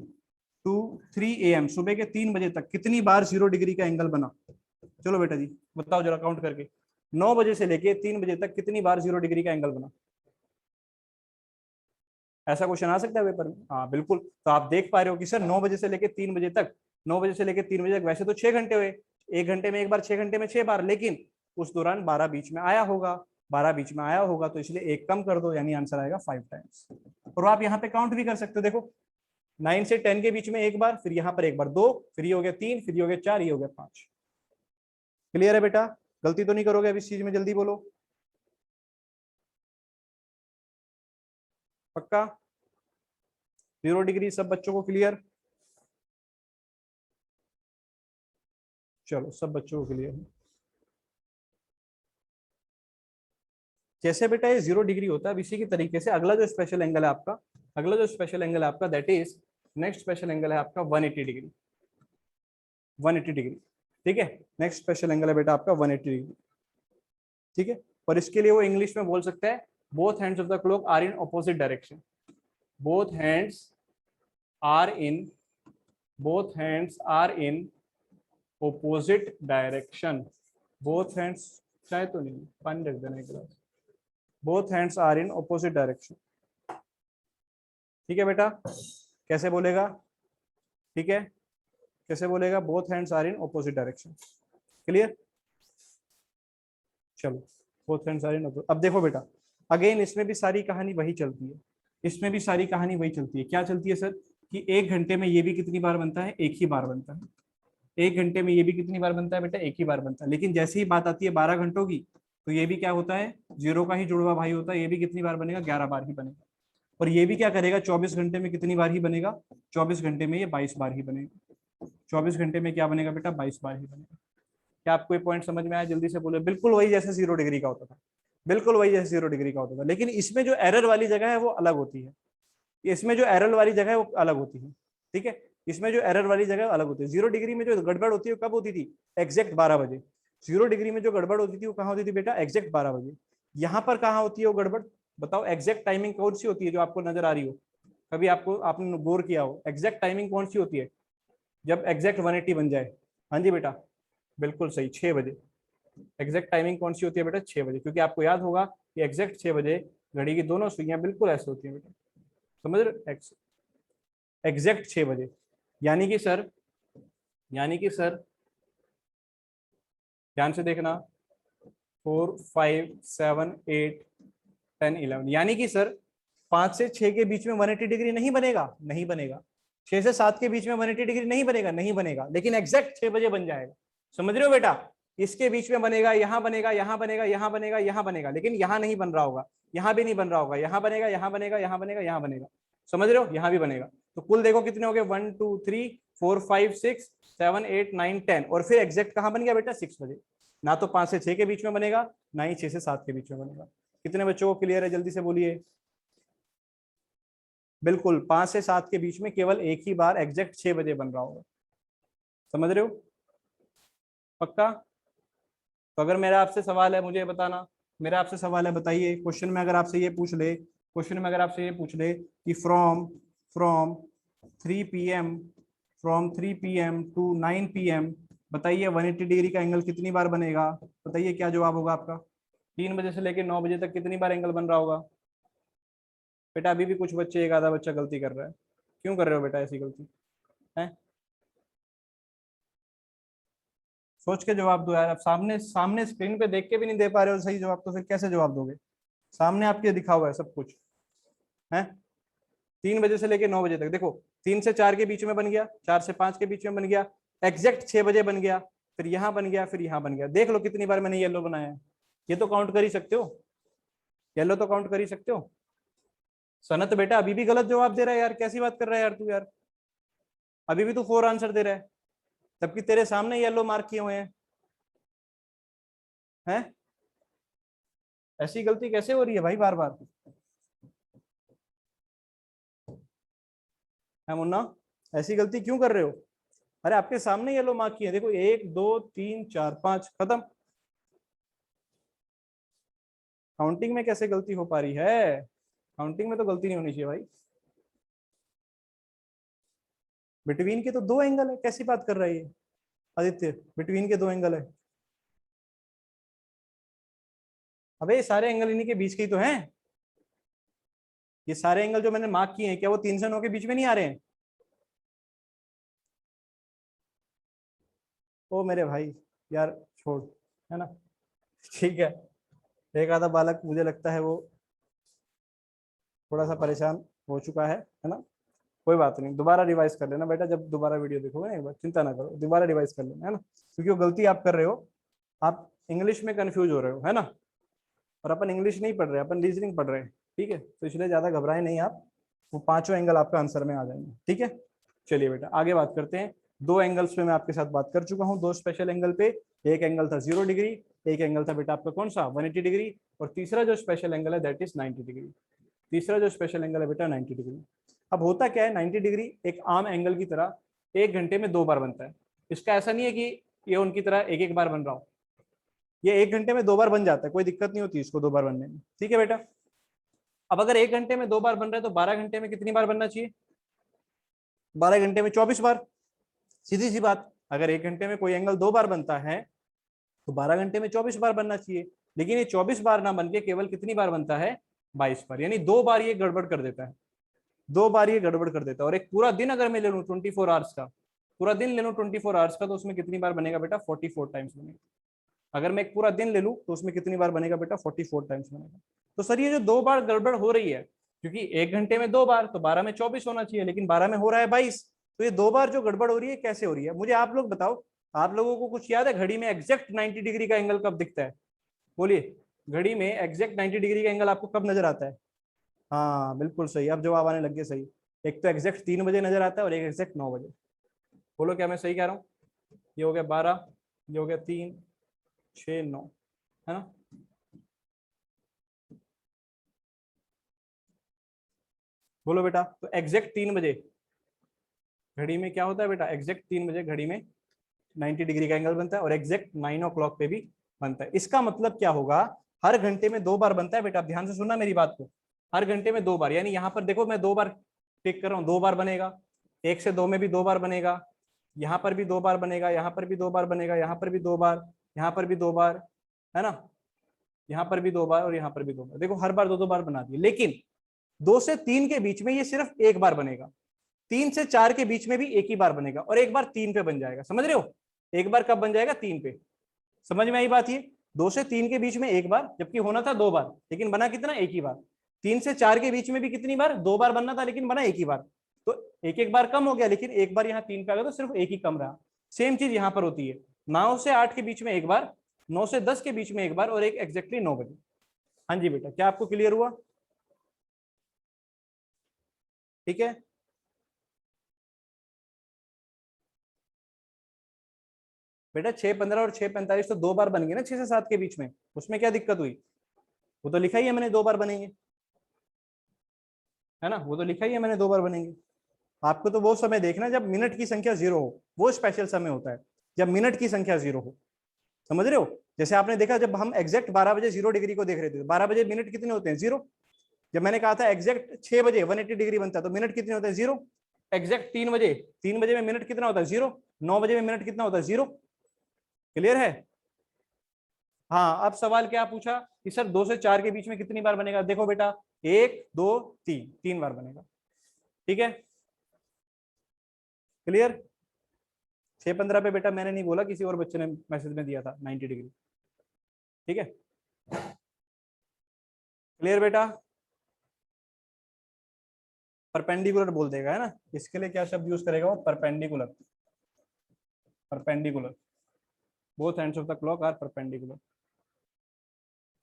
[SPEAKER 1] टू 3 AM, सुबह के 3 बजे तक कितनी बार 0 डिग्री का एंगल बना? चलो बेटा जी बताओ जरा काउंट करके। 9 बजे से लेके 3 बजे तक कितनी बार 0 डिग्री का एंगल बना? ऐसा क्वेश्चन आ सकता है पेपर में? हाँ बिल्कुल। तो आप देख पा रहे हो कि सर 9 बजे से लेके 3 बजे तक, 9 बजे से लेके 3 बजे तक वैसे तो 6 घंटे हुए, 1 घंटे में 1 बार, 6 घंटे में 6 बार, लेकिन उस दौरान 12 बीच में आया होगा, 12 बीच में आया होगा, तो इसलिए 1 कम कर दो, यानी आंसर आएगा 5 टाइम्स। और आप यहाँ पे काउंट भी कर सकते हो, देखो 9 से 10 के बीच में 1 बार, फिर यहाँ पर 1 बार 2, फिर ये हो गया 3, फिर ये हो गया 4, ये हो गया 5। क्लियर है बेटा? गलती तो नहीं करोगे अब इस चीज में? जल्दी बोलो, पक्का? 0 डिग्री सब बच्चों को क्लियर? चलो सब बच्चों को क्लियर है। जैसे बेटा ये 0 डिग्री होता है, अब इसी की तरीके से अगला जो स्पेशल एंगल है आपका, अगला जो स्पेशल एंगल है आपका, that is next special angle है आपका 180 डिग्री। 180 डिग्री, ठीक है। नेक्स्ट स्पेशल एंगल है बेटा आपका 180 डिग्री, ठीक है। और इसके लिए वो इंग्लिश में बोल सकते हैं, both hands of the clock are in opposite direction. Both hands are in, both hands are in opposite direction. Both hands, चाहे तो नहीं, पानी रख देना एक गिलास। Both hands are in opposite direction, ठीक है बेटा। कैसे बोलेगा? ठीक है, कैसे बोलेगा, both hands are in opposite direction. Clear, चलो both hands are in opposite. अब देखो बेटा, अगेन इसमें भी सारी कहानी वही चलती है, इसमें भी सारी कहानी वही चलती है। क्या चलती है सर, कि 1 घंटे में ये भी कितनी बार बनता है, एक ही बार बनता है। 1 घंटे में ये भी कितनी बार बनता है बेटा, एक ही बार बनता है। लेकिन जैसे ही बात आती है 12 घंटों की, तो ये भी क्या होता है, जीरो का ही जुड़वा भाई होता है। ये भी कितनी बार बनेगा, 11 बार ही बनेगा। और ये भी क्या करेगा, 24 घंटे में कितनी बार ही बनेगा, 24 घंटे में ये 22 बार ही बनेगा। 24 घंटे में क्या बनेगा बेटा, 22 बार ही बनेगा। क्या आपको ये पॉइंट समझ में आया, जल्दी से बोले। बिल्कुल वही जैसे 0 डिग्री का होता था, बिल्कुल वही जैसे 0 डिग्री का होता था। लेकिन इसमें जो एरर वाली जगह है वो अलग होती है, इसमें जो एरर वाली जगह है वो अलग होती है। ठीक है, इसमें जो एरर वाली जगह अलग होती है। 0 डिग्री में जो गड़बड़ होती है वो कब होती थी, एग्जैक्ट 12 बजे। 0 डिग्री में जो गड़बड़ होती थी वो कहाँ होती थी बेटा, एग्जैक्ट 12 बजे। यहाँ पर कहाँ होती है वो गड़बड़, बताओ। एग्जैक्ट टाइमिंग कौन सी होती है जो आपको नजर आ रही हो, कभी आपको आपने गौर किया हो, एग्जैक्ट टाइमिंग कौन सी होती है, जब एग्जैक्ट 180 बन जाए। हाँ जी बेटा, बिल्कुल सही, 6 बजे। एग्जैक्ट टाइमिंग कौन सी होती है बेटा, 6 बजे। क्योंकि आपको याद होगा कि एग्जैक्ट 6 बजे घड़ी की दोनों सुइयां बिल्कुल ऐसे होती हैं बेटा, समझ रहे, एग्जैक्ट 6 बजे। यानी कि सर, यानी कि सर ध्यान से देखना, 4 5 7 8 10 11, यानी कि सर 5 से 6 के बीच में 180 डिग्री नहीं बनेगा, नहीं बनेगा। 6 से 7 के बीच में 180 डिग्री नहीं बनेगा, नहीं बनेगा। लेकिन एग्जैक्ट 6 बजे बन जाएगा, समझ रहे हो बेटा। इसके बीच में बनेगा, यहाँ बनेगा, यहाँ बनेगा, यहाँ बनेगा, यहाँ बनेगा, लेकिन यहाँ नहीं बन रहा होगा, यहाँ भी नहीं बन रहा होगा, यहाँ बनेगा, यहाँ बनेगा, यहाँ बनेगा, यहाँ बनेगा, समझ रहे हो, यहाँ भी बनेगा। तो कुल देखो कितने हो गए, 1 2 3 4 5 6 7 8 9 10, और फिर एग्जैक्ट कहाँ बन गया बेटा, 6 बजे। ना तो 5 से 6 के बीच में बनेगा, ना ही 6 से 7 के बीच में बनेगा। कितने बच्चों को क्लियर है, जल्दी से बोलिए। बिल्कुल 5 से 7 के बीच में केवल एक ही बार एग्जैक्ट 6 बजे बन रहा होगा, समझ रहे हो, पक्का। तो अगर मेरा आपसे सवाल है, मुझे बताना, मेरा आपसे सवाल है, बताइए। क्वेश्चन में अगर आपसे ये पूछ ले, क्वेश्चन में अगर आपसे ये पूछ ले कि from from 3 PM, from 3 PM to 9 PM, बताइए 180 डिग्री का एंगल कितनी बार बनेगा, बताइए क्या जवाब होगा आपका। 3 बजे से लेकर 9 बजे तक कितनी बार एंगल बन रहा होगा बेटा। अभी भी कुछ बच्चे, एक आधा बच्चा गलती कर रहा है। क्यों कर रहे हो बेटा ऐसी गलती है, सोच के जवाब दो यार। अब सामने सामने स्क्रीन पे देख के भी नहीं दे पा रहे हो सही जवाब, तो फिर कैसे जवाब दोगे। सामने आपके दिखा हुआ है सब कुछ है। 3 बजे से लेके 9 बजे तक देखो, 3 से 4 के बीच में बन गया, 4 से 5 के बीच में बन गया, एग्जैक्ट 6 बजे बन गया, फिर यहाँ बन गया, फिर यहाँ बन गया। देख लो कितनी बार मैंने येलो बनाया है, ये तो काउंट कर ही सकते हो, येलो तो काउंट कर ही सकते हो। सनत बेटा अभी भी गलत जवाब दे रहा है यार, कैसी बात कर रहा है यार तू यार, अभी भी तू 4 आंसर दे रहा है, जबकि तेरे सामने येलो मार्क किए हुए हैं। ऐसी गलती कैसे हो रही है भाई बार बार, है मुन्ना, ऐसी गलती क्यों कर रहे हो। अरे आपके सामने येलो मार्क किए, देखो 1 2 3 4 5, खत्म। काउंटिंग में कैसे गलती हो पा रही है, काउंटिंग में तो गलती नहीं होनी चाहिए भाई। बिटवीन के तो 2 एंगल है, कैसी बात कर रहा है ये आदित्य, बिटवीन के 2 एंगल है। अबे ये सारे एंगल इन्हीं के बीच के ही तो हैं, ये सारे एंगल जो मैंने मार्क किए हैं, क्या वो 3 से 9 के बीच में नहीं आ रहे हैं। ओ मेरे भाई यार, छोड़, है ना, ठीक है। एक आधा बालक मुझे लगता है वो थोड़ा सा परेशान हो चुका है ना। कोई बात नहीं, दोबारा रिवाइज कर लेना बेटा, जब दोबारा वीडियो देखोगे ना एक बार, चिंता ना करो, दोबारा रिवाइज कर लेना, है ना। क्योंकि वो गलती आप कर रहे हो, आप इंग्लिश में कंफ्यूज हो रहे हो, है ना। और अपन इंग्लिश नहीं पढ़ रहे, अपन रीजनिंग पढ़ रहे हैं, ठीक है। तो इसलिए ज्यादा घबराए नहीं आप, वो पांचों एंगल आपका आंसर में आ जाएंगे, ठीक है। चलिए बेटा आगे बात करते हैं। 2 एंगल्स पे मैं आपके साथ बात कर चुका हूँ, 2 स्पेशल एंगल पे। एक एंगल था 0 डिग्री, एक एंगल था बेटा आपका कौन सा, 180 डिग्री, और तीसरा जो स्पेशल एंगल है दैट इज 90 डिग्री। तीसरा जो स्पेशल एंगल है बेटा 90 डिग्री। अब होता क्या है, 90 डिग्री एक आम एंगल की तरह 1 घंटे में 2 बार बनता है। इसका ऐसा नहीं है कि ये उनकी तरह एक एक बार बन रहा हो, ये 1 घंटे में 2 बार बन जाता है, कोई दिक्कत नहीं होती इसको 2 बार बनने में, ठीक है बेटा। अब अगर 1 घंटे में 2 बार बन रहा है तो 12 घंटे में कितनी बार बनना चाहिए, 12 घंटे में 24 बार। सीधी सी बात, अगर 1 घंटे में कोई एंगल 2 बार बनता है तो 12 घंटे में 24 बार बनना चाहिए। लेकिन ये 24 बार ना बन के केवल कितनी बार बनता है, 22 बार, यानी 2 बार ये गड़बड़ कर देता है। 2 बार ये गड़बड़ कर देता है। और एक पूरा दिन अगर मैं ले लूँ 24 आवर्स का, पूरा दिन ले लूँ 24 आवर्स का, तो उसमें कितनी बार बनेगा बेटा? 44 टाइम्स बनेगा। अगर मैं एक पूरा दिन ले लूँ तो उसमें कितनी बार बनेगा बेटा? 44 टाइम्स बनेगा। तो सर ये जो 2 बार गड़बड़ हो रही है, क्योंकि 1 घंटे में 2 बार, तो 12 में 24 होना चाहिए, लेकिन 12 में हो रहा है 22। तो ये 2 बार जो गड़बड़ हो रही है कैसे हो रही है? मुझे आप लोग बताओ, आप लोगों को कुछ याद है घड़ी में एग्जैक्ट 90 डिग्री का एंगल कब दिखता है? बोलिए, घड़ी में एग्जैक्ट 90 डिग्री का एंगल आपको कब नजर आता है? हाँ बिल्कुल सही, अब जवाब आने लग गए सही। एक तो एग्जैक्ट 3 बजे नजर आता है और एक एग्जैक्ट 9 बजे। बोलो क्या मैं सही कह रहा हूँ? ये हो गया 12, ये हो गया 3, 6, 9, है ना? बोलो बेटा, तो एग्जैक्ट 3 बजे घड़ी में क्या होता है बेटा? एग्जैक्ट 3 बजे घड़ी में 90 डिग्री का एंगल बनता है, और एग्जैक्ट 9 o'clock पे भी बनता है। इसका मतलब क्या होगा? हर घंटे में 2 बार बनता है बेटा। आप ध्यान से सुनना मेरी बात को, हर घंटे में 2 बार, यानी यहाँ पर देखो मैं 2 बार टिक कर रहा हूँ, 2 बार बनेगा, 1 से 2 में भी 2 बार बनेगा, यहाँ पर भी 2 बार बनेगा, यहाँ पर भी 2 बार बनेगा, यहाँ पर भी 2 बार, यहाँ पर भी 2 बार, है ना? यहाँ पर भी 2 बार और यहाँ पर भी 2 बार। देखो हर बार 2-2 बार बना दिए, लेकिन 2 से 3 के बीच में ये सिर्फ 1 बार बनेगा, 3 से 4 के बीच में भी एक ही बार बनेगा, और एक बार 3 पे बन जाएगा। समझ रहे हो? एक बार कब बन जाएगा? 3 पे। समझ में आई बात? ये 2 से 3 के बीच में एक बार, जबकि होना था 2 बार, लेकिन बना कितना? एक ही बार। 3 से 4 के बीच में भी कितनी बार? 2 बार बनना था, लेकिन बना एक ही बार। तो एक एक बार कम हो गया, लेकिन एक बार यहाँ 3 पे आ गया, तो सिर्फ एक ही कम रहा। सेम चीज यहाँ पर होती है, 9 से 8 के बीच में एक बार, 9 से 10 के बीच में एक बार, और एक एग्जैक्टली 9 बजे। हाँ जी बेटा, क्या आपको क्लियर हुआ? ठीक है। बेटा 6:15 और 6:45 तो 2 बार बन गए ना, 6 से 7 के बीच में, उसमें क्या दिक्कत हुई? वो तो लिखा ही है मैंने 2 बार बनेंगे, है ना? वो तो लिखा ही है मैंने 2 बार बनेंगे। आपको तो वो समय देखना जब मिनट की संख्या 0 हो, वो स्पेशल समय होता है, जब मिनट की संख्या 0 हो। समझ रहे हो? जैसे आपने देखा जब हम एग्जैक्ट 12 बजे 0 डिग्री को देख रहे थे, 12 बजे मिनट कितने होते हैं? 0। जब मैंने कहा था एग्जैक्ट 6 बजे 180 डिग्री बनता है, तो मिनट कितने होते हैं? 0। एग्जैक्ट 3 बजे, 3 बजे में मिनट कितना होता है? 0। 9 बजे में मिनट कितना होता है? 0। क्लियर है? हाँ, अब सवाल क्या पूछा कि सर 2 से 4 के बीच में कितनी बार बनेगा? देखो बेटा, 1, 2, 3, 3 बार बनेगा। ठीक है, क्लियर? 6:15 पे बेटा मैंने नहीं बोला, किसी और बच्चे ने मैसेज में दिया था 90 डिग्री। ठीक है, क्लियर बेटा? परपेंडिकुलर बोल देगा, है ना? इसके लिए क्या शब्द यूज करेगा वो? Perpendicular. Perpendicular, both ends of the clock are perpendicular.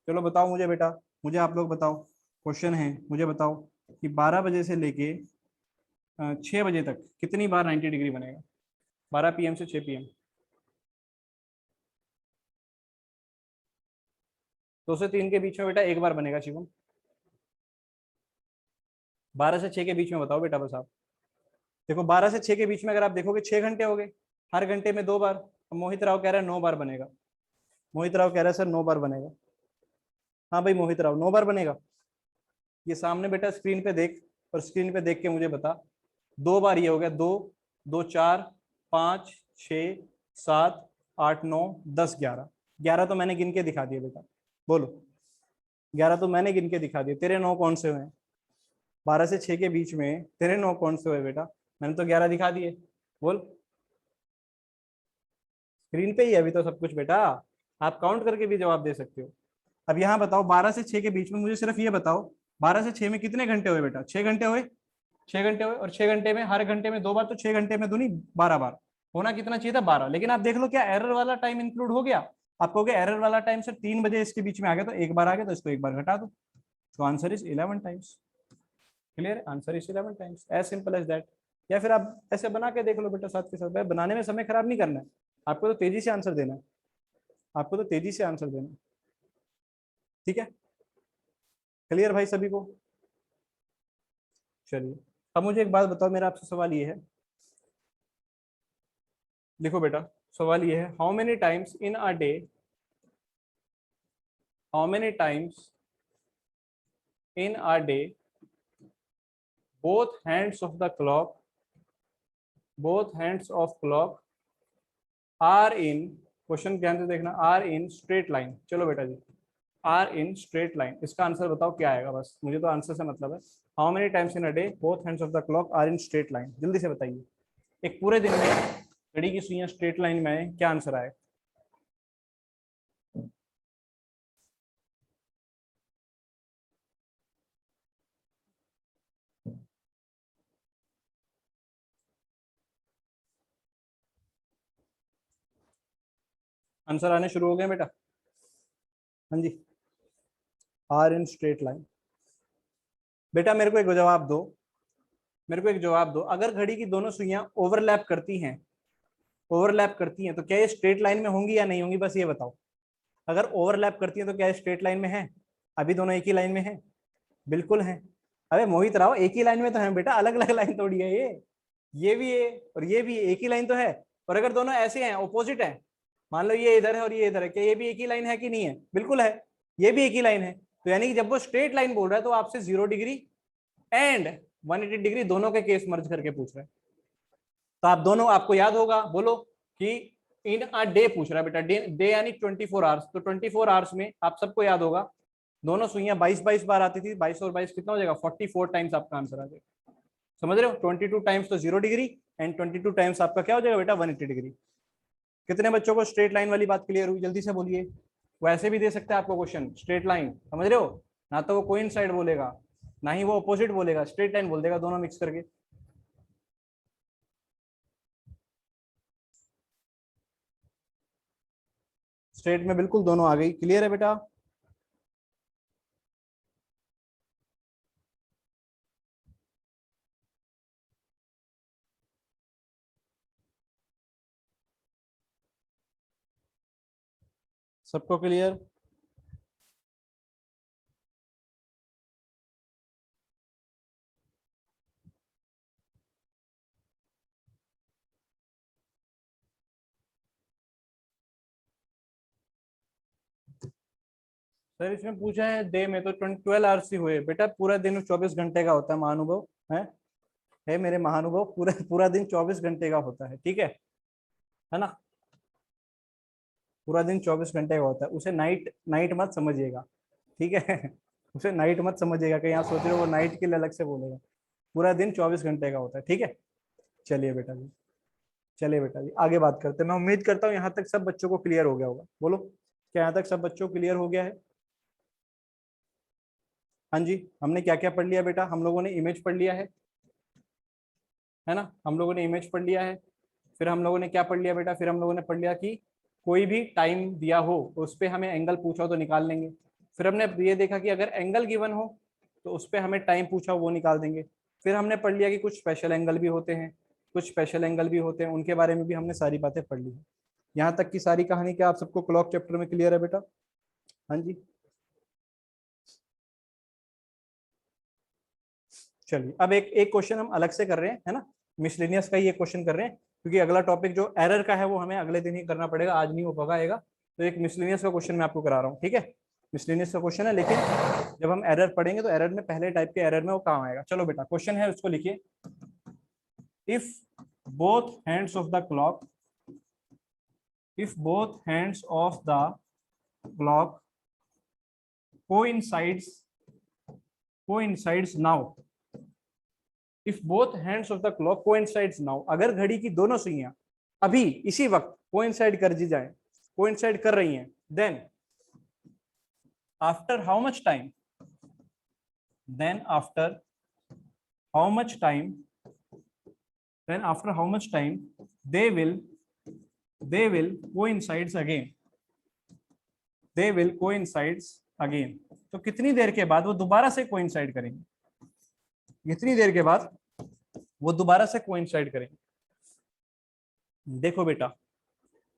[SPEAKER 1] चलो बताओ मुझे बेटा, मुझे आप लोग बताओ, क्वेश्चन है, मुझे बताओ कि 12 बजे से लेके 6 बजे तक कितनी बार 90 डिग्री बनेगा? 12 PM से 6 PM। 2 से 3 के बीच में बेटा एक बार बनेगा शिवम। 12 से 6 के बीच में बताओ बेटा बस आप। देखो 12 से 6 के बीच में अगर आप देखोगे 6 घंटे हो गए, हर घंटे में 2 बार। अब मोहित राव कह रहा है 9 बार बनेगा। मोहित राव कह रहा है सर 9 बार बनेगा। हाँ भाई मोहित राव, 9 बार बनेगा। ये सामने बेटा स्क्रीन पे देख, और स्क्रीन पे देख के मुझे बता। 2 बार ये हो गया, 2, 2, 4, 5, 6, 7, 8, 9, 10, 11। 11 तो मैंने गिन के दिखा दिया बेटा। बोलो, 11 तो मैंने गिन के दिखा दिया। तेरे 9 कौन से हुए? 12 से 6 के बीच में तेरे 9 कौन से हुए बेटा? मैंने तो 11 दिखा दिए। बोल, स्क्रीन पे ही है अभी तो सब कुछ बेटा, आप काउंट करके भी जवाब दे सकते हो। अब यहाँ बताओ 12 से 6 के बीच में मुझे सिर्फ ये बताओ, 12 से 6 में कितने घंटे हुए बेटा? 6 घंटे हुए। 6 घंटे हुए, और 6 घंटे में हर घंटे में 2 बार, तो 6 घंटे में दूनी 12 बार। होना कितना चाहिए था? 12। लेकिन आप देख लो क्या एरर वाला टाइम इंक्लूड हो गया? आप कहोगे एरर वाला टाइम सर 3 बजे इसके बीच में आ गया, तो एक बार आ गया, तो इसको एक बार घटा दो। तो answer is 11 times. Clear? Answer is 11 times, as simple as that. या फिर आप ऐसे बना के देख लो बेटा साथ के साथ। भाई बनाने में समय खराब नहीं करना है, आपको तो तेजी से आंसर देना है, आपको तो तेजी से आंसर देना है। ठीक है, क्लियर भाई सभी को? चलिए, अब मुझे एक बात बताओ, मेरा आपसे सवाल ये है, देखो बेटा सवाल ये है, how many times in a day, how many times in a day both hands of the clock, both hands of clock are in, question ध्यान से देखना, आर इन स्ट्रेट लाइन। चलो बेटा जी, आर इन स्ट्रेट लाइन, इसका answer बताओ क्या आएगा? बस मुझे तो आंसर से मतलब है। How many times in a day both hands of the clock are in straight line? जल्दी से बताइए, एक पूरे दिन में घड़ी की सुइयां स्ट्रेट लाइन में आए, क्या आंसर आए? आंसर आने शुरू हो गए बेटा? हाँ जी, आर इन स्ट्रेट लाइन। बेटा मेरे को एक जवाब दो, मेरे को एक जवाब दो, अगर घड़ी की दोनों सुइयां ओवरलैप करती हैं, ओवरलैप करती हैं तो क्या ये स्ट्रेट लाइन में होंगी या नहीं होंगी, बस ये बताओ। अगर ओवरलैप करती हैं तो क्या ये स्ट्रेट लाइन में है? अभी दोनों एक ही लाइन में है? बिल्कुल है। अबे मोहित राव, एक ही लाइन में तो है बेटा, अलग अलग लाइन थोड़ी है ये भी है और ये भी एक ही लाइन तो है। और अगर दोनों ऐसे हैं, ऑपोजिट है, मान लो ये इधर है और ये इधर है, क्या ये भी एक ही लाइन है कि नहीं है? बिल्कुल है, ये भी एक ही लाइन है। तो यानी कि जब वो स्ट्रेट लाइन बोल रहा है तो आपसे 0 डिग्री एंड 180 डिग्री दोनों के केस मर्ज करके पूछ रहा है। तो आप दोनों, आपको याद होगा, बोलो कि इन अ डे पूछ रहा है बेटा, डे यानी 24 आवर्स, तो 24 आवर्स में आप सबको याद होगा दोनों सुइयां 22 बार आती थी, 22 और 22 कितना हो जाएगा? 44 टाइम्स आपका आंसर आ जाएगा। समझ रहे हो? 22 टाइम्स तो 0 डिग्री एंड 22 टाइम्स आपका क्या हो जाएगा बेटा? 180 डिग्री। कितने बच्चों को स्ट्रेट लाइन वाली बात क्लियर हुई? जल्दी से बोलिए। वो ऐसे भी दे सकते हैं आपको क्वेश्चन, स्ट्रेट लाइन, समझ रहे हो? ना तो वो कोइंसाइड बोलेगा, ना ही वो अपोजिट बोलेगा, स्ट्रेट लाइन बोल देगा, दोनों मिक्स करके। स्ट्रेट में बिल्कुल दोनों आ गई, क्लियर है बेटा? सबको क्लियर? सर इसमें पूछा है डे में, तो 12 आवर्स ही हुए बेटा, पूरा दिन 24 घंटे का होता है महानुभव। है मेरे महानुभव, पूरा पूरा दिन 24 घंटे का होता है, ठीक है ना? पूरा दिन 24 घंटे का होता है, उसे नाइट नाइट मत समझिएगा, ठीक है? उसे नाइट मत समझिएगा, कहीं आप सोच रहे हो वो नाइट के लिए अलग से बोलेगा। पूरा दिन 24 घंटे का होता है, ठीक है? चलिए बेटा जी, चलिए बेटा जी, आगे बात करते हैं। मैं उम्मीद करता हूँ यहाँ तक सब बच्चों को क्लियर हो गया होगा, बोलो क्या यहाँ तक सब बच्चों को क्लियर हो गया है? हाँ जी, हमने क्या क्या पढ़ लिया बेटा? हम लोगों ने इमेज पढ़ लिया है ना? हम लोगों ने इमेज पढ़ लिया है। फिर हम लोगों ने क्या पढ़ लिया बेटा? फिर हम लोगों ने पढ़ लिया कि कोई भी टाइम दिया हो उस पर हमें एंगल पूछा हो तो निकाल लेंगे। फिर हमने ये देखा कि अगर एंगल गिवन हो तो उस पर हमें टाइम पूछा हो वो निकाल देंगे। फिर हमने पढ़ लिया कि कुछ स्पेशल एंगल भी होते हैं, कुछ स्पेशल एंगल भी होते हैं, उनके बारे में भी हमने सारी बातें पढ़ ली। यहाँ तक की सारी कहानी क्या आप सबको क्लॉक चैप्टर में क्लियर है बेटा? हाँ जी, चलिए अब एक एक क्वेश्चन हम अलग से कर रहे हैं, है ना? मिसलेनियस का ही एक क्वेश्चन कर रहे हैं, क्योंकि अगला टॉपिक जो एरर का है वो हमें अगले दिन ही करना पड़ेगा, आज नहीं हो पाएगा। तो एक मिसलेनियस का क्वेश्चन मैं आपको करा रहा हूँ, ठीक है? मिसलेनियस का क्वेश्चन है, लेकिन जब हम एरर पढ़ेंगे तो एरर में पहले टाइप के एरर में वो काम आएगा। चलो बेटा क्वेश्चन है, उसको लिखिए। If both hands of the clock, if both hands of the clock coincides now, if both hands of the clock coincides now, अगर घड़ी की दोनों सुइयां अभी इसी वक्त coincide कर दी जाए, coincide कर रही हैं, then after how much time, then after how much time, then after how much time they will coincides again, they will coincides again। तो कितनी देर के बाद वो दोबारा से कोइंसाइड करेंगे? कितनी देर के बाद वो दोबारा से कोइंसाइड करेंगे? देखो बेटा,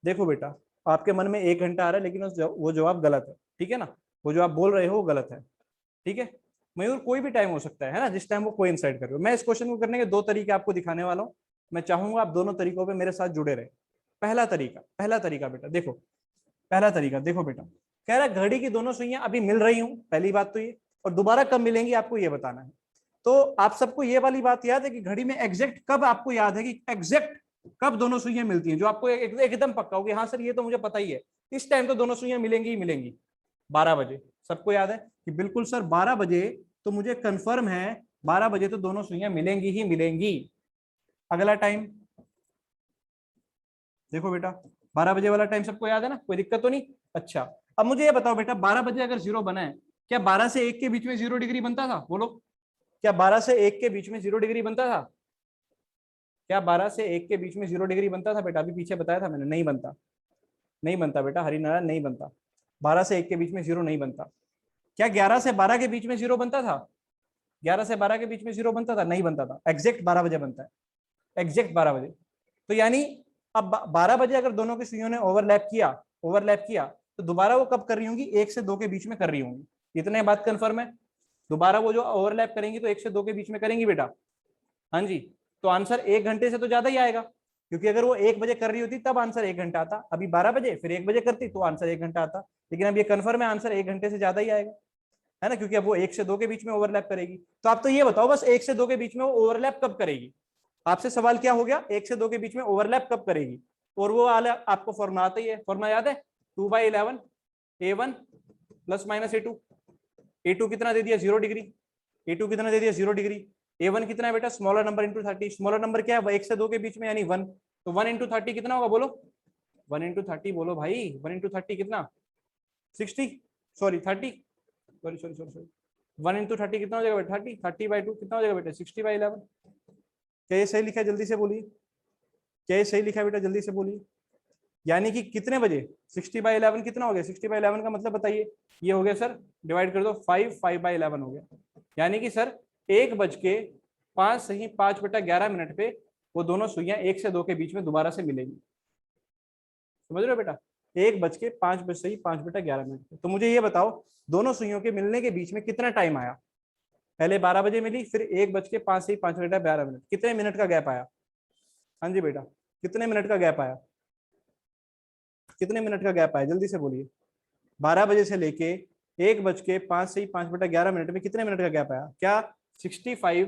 [SPEAKER 1] देखो बेटा, आपके मन में 1 घंटा आ रहा है, लेकिन वो जवाब गलत है, ठीक है ना? वो जो आप बोल रहे हो वो गलत है, ठीक है? मयूर कोई भी टाइम हो सकता है ना, जिस टाइम वो कोइंसाइड कर रहे हो। मैं इस क्वेश्चन को करने के 2 तरीके आपको दिखाने वाला हूँ, मैं चाहूंगा आप दोनों तरीकों पे मेरे साथ जुड़े रहे। पहला तरीका बेटा देखो, पहला तरीका देखो बेटा, कह रहा है घड़ी की दोनों सुइयां अभी मिल रही हूं, पहली बात तो ये, और दोबारा कब मिलेंगी आपको ये बताना है। तो आप सबको ये वाली बात याद है कि घड़ी में एग्जैक्ट कब, आपको याद है कि एग्जैक्ट कब दोनों सुइयां मिलती हैं, जो आपको एकदम पक्का हो कि हाँ सर ये तो मुझे पता ही है, इस टाइम तो दोनों सुइयां मिलेंगी ही मिलेंगी? 12 बजे। सबको याद है कि बिल्कुल सर 12 बजे तो मुझे कंफर्म है 12 बजे तो दोनों सुइयां मिलेंगी ही मिलेंगी। अगला टाइम देखो बेटा, 12 बजे वाला टाइम सबको याद है ना, कोई दिक्कत तो नहीं। अच्छा, अब मुझे ये बताओ बेटा, 12 बजे अगर जीरो बना है, क्या 12 से 1 के बीच में 0 डिग्री बनता था? बोलो, क्या 12 से 1 के बीच में 0 डिग्री बनता था? क्या 12 से 1 के बीच में 0 डिग्री बनता था बेटा? अभी पीछे बताया था मैंने, नहीं बनता। नहीं बनता बेटा, हरिनारायण नहीं बनता। 12 से 1 के बीच में 0 नहीं बनता। क्या 11 से 12 के बीच में 0 बनता था? 11 से 12 के बीच में 0 बनता था? नहीं बनता था। एग्जैक्ट 12 बजे बनता है, एग्जैक्ट 12 बजे। तो यानी अब 12 बजे अगर दोनों की सुइयों ने ओवरलैप किया तो दोबारा वो कब कर रही होंगी? 1 से 2 के बीच में कर रही होंगी। इतने बात कंफर्म है? दोबारा वो जो ओवरलैप करेंगी तो 1 से 2 के बीच में करेंगी बेटा। हाँ जी। तो आंसर 1 घंटे से तो ज्यादा ही आएगा, क्योंकि अगर वो 1 बजे कर रही होती तब आंसर 1 घंटा आता। अभी 12 बजे फिर 1 बजे करती तो आंसर 1 घंटा आता। लेकिन अब ये कंफर्म है, आंसर 1 घंटे से ज्यादा ही आएगा, है ना, क्योंकि अब वो 1 से 2 के बीच में ओवरलैप करेगी। तो आप तो ये बताओ बस, 1 से 2 के बीच में वो ओवरलैप कब करेगी? आपसे सवाल क्या हो गया? 1 से 2 के बीच में ओवरलैप कब करेगी? और वो वाला आपको फॉर्मुला आता ही है, फॉर्मुला याद है? 2/11 A1 plus minus A2। A2 कितना दे दिया? 0 डिग्री। A2 कितना दे दिया? 0 डिग्री। A1 कितना है बेटा? Smaller number into 30। Smaller number क्या है? 1 से 2 के बीच में, यानी 1। तो 1 इंटू 30 कितना होगा? बोलो, 1 इंटू 30 बोलो भाई। 1 इंटू 30 कितना? 60, sorry 30, sorry sorry sorry sorry. 1 into 30 कितना हो जाएगा बेटा? 30। 30/2 कितना हो जाएगा बेटा? 60/11। क्या ये सही लिखा है? जल्दी से बोलिए, क्या ये सही लिखा है बेटा? जल्दी से बोलिए। यानी कि कितने बजे? 60/11 कितना हो गया? 60/11 का मतलब बताइए। ये हो गया सर, डिवाइड कर दो 5/11 हो गया। यानी कि सर 1:05 सही 5/11 पे वो दोनों सुइयां 1 से 2 के बीच में दोबारा से मिलेंगी। समझ रहे हो बेटा? 1:05 सही 5/11 पे। तो मुझे ये बताओ, दोनों सुइयों के मिलने के बीच में कितना टाइम आया? पहले 12 बजे मिली, फिर 1:05 सही 5/11, कितने मिनट का गैप आया? हाँ जी बेटा, कितने मिनट का गैप आया? कितने मिनट का गैप आया? जल्दी से बोलिए। 12 बजे से लेके 1:05 से 5/11 में कितने मिनट का गैप आया? क्या 65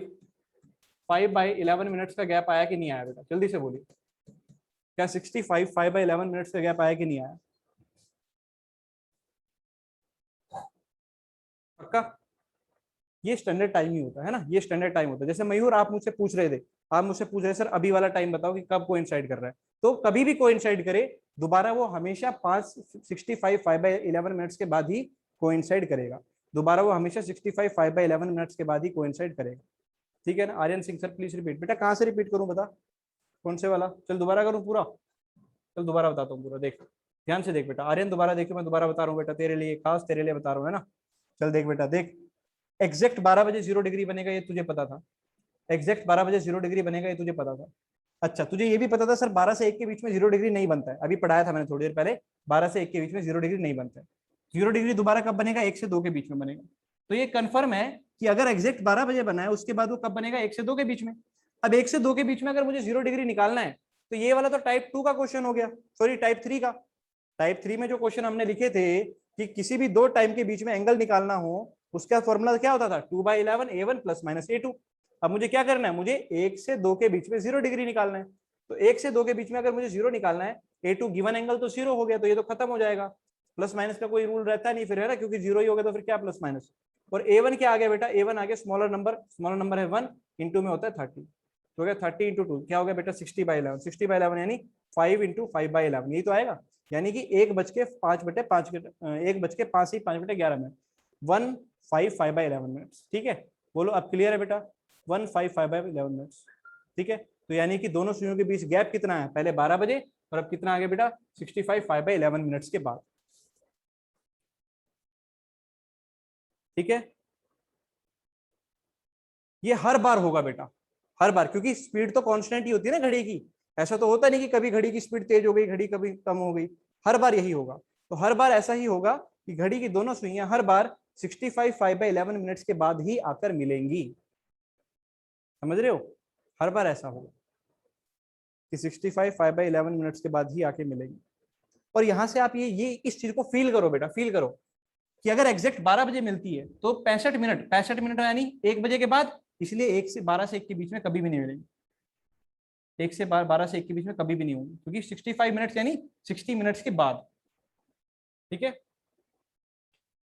[SPEAKER 1] 5/11 का गैप आया कि नहीं आया बेटा? जल्दी से बोलिए। क्या 65 5/11 का गैप आया कि नहीं आया? पक्का? ये स्टैंडर्ड टाइम ही होता है ना, ये स्टैंडर्ड टाइम होता है। जैसे मयूर, आप मुझसे पूछ रहे थे, आप मुझसे पूछ रहे सर अभी वाला टाइम बताओ कि कब कोइंसाइड कर रहा है। तो कभी भी कोइंसाइड करे, दोबारा वो हमेशा 65 5/11 के बाद ही कोइंसाइड करेगा। दोबारा वो हमेशा 65 5/11 के बाद ही कोइंसाइड करेगा। ठीक है ना? Aryan Singh sir please repeat. बेटा कहाँ से रिपीट करूं बता? कौन से वाला? चल दोबारा करूं पूरा? चल दोबारा बताता हूँ पूरा, देख ध्यान से देख बेटा। आर्यन दोबारा देखियो, मैं दोबारा बता रहा हूँ बेटा, तेरे लिए खास, तेरे लिए बता रहा हूँ, है ना। चल देख बेटा, देख। एग्जैक्ट 12 बजे 0 डिग्री बनेगा, ये तुझे पता था। एग्जैक्ट 12 बजे 0 डिग्री बनेगा, ये तुझे पता था। अच्छा, तुझे ये भी पता था सर 12 से 1 के बीच में 0 डिग्री नहीं बनता है? अभी पढ़ाया था मैंने थोड़ी देर पहले, 12 से 1 के बीच में 0 डिग्री नहीं बनता है। 0 डिग्री दोबारा कब बनेगा? 1 से 2 के बीच में बनेगा। तो ये कंफर्म है कि अगर एग्जैक्ट 12 बजे बना है, उसके बाद वो कब बनेगा? 1 से 2 के बीच में। अब 1 से 2 के बीच में अगर मुझे 0 डिग्री निकालना है, तो ये वाला तो टाइप 2 का क्वेश्चन हो गया, सॉरी टाइप 3 का। टाइप 3 में जो क्वेश्चन हमने लिखे थे कि किसी भी दो टाइम के बीच में एंगल निकालना हो, उसका फॉर्मूला क्या होता था? 2/11 A1 प्लस माइनस A2। अब मुझे क्या करना है? मुझे 1 से 2 के बीच में 0 डिग्री निकालना है। तो 1 से 2 के बीच में अगर मुझे 0 निकालना है, A2 गिवन एंगल तो 0 हो गया, तो ये तो खत्म हो जाएगा। प्लस माइनस का कोई रूल रहता नहीं फिर, है ना, क्योंकि 0 ही हो गया तो फिर क्या प्लस माइनस। और A1 क्या आ गया बेटा? A1 आ गया स्मॉलर नंबर है 1, इंटू में होता है 30। तो हो गया 30 इंटू 2, क्या हो गया बेटा? 60/11। 60/11 यानी 5 इंटू 5/11, यही तो आएगा। यानी कि 1:05 1:05 से 5/11 1:55/11। ठीक है, बोलो अब क्लियर है बेटा? 1:55/11। ठीक है, तो यानी कि दोनों सुइयों के बीच गैप कितना है? पहले 12 बजे, और अब कितना आ गया बेटा? 65 5/11 के बाद। ठीक है, ये हर बार होगा बेटा, हर बार, क्योंकि स्पीड तो कांस्टेंट ही होती है ना घड़ी की। ऐसा तो होता नहीं कि कभी घड़ी की स्पीड तेज हो गई, घड़ी कभी कम हो गई। हर बार यही होगा। तो हर बार ऐसा ही होगा कि घड़ी की दोनों सुइयां हर बार 65 5/11 के बाद ही आकर मिलेंगी। समझ रहे हो? हर बार ऐसा होगा कि 65 5/11 के बाद ही आके मिलेंगी। और यहां से आप ये इस चीज को फील करो बेटा, फील करो कि अगर एग्जैक्ट 12 बजे मिलती है तो 65 मिनट यानी 1 बजे के बाद, इसलिए 1 से 12 से 1 के बीच में कभी भी नहीं मिलेंगी। 1 से 12 से 1 के बीच में कभी भी नहीं होंगी, क्योंकि 65 मिनट्स यानी 60 मिनट्स के बाद। ठीक है,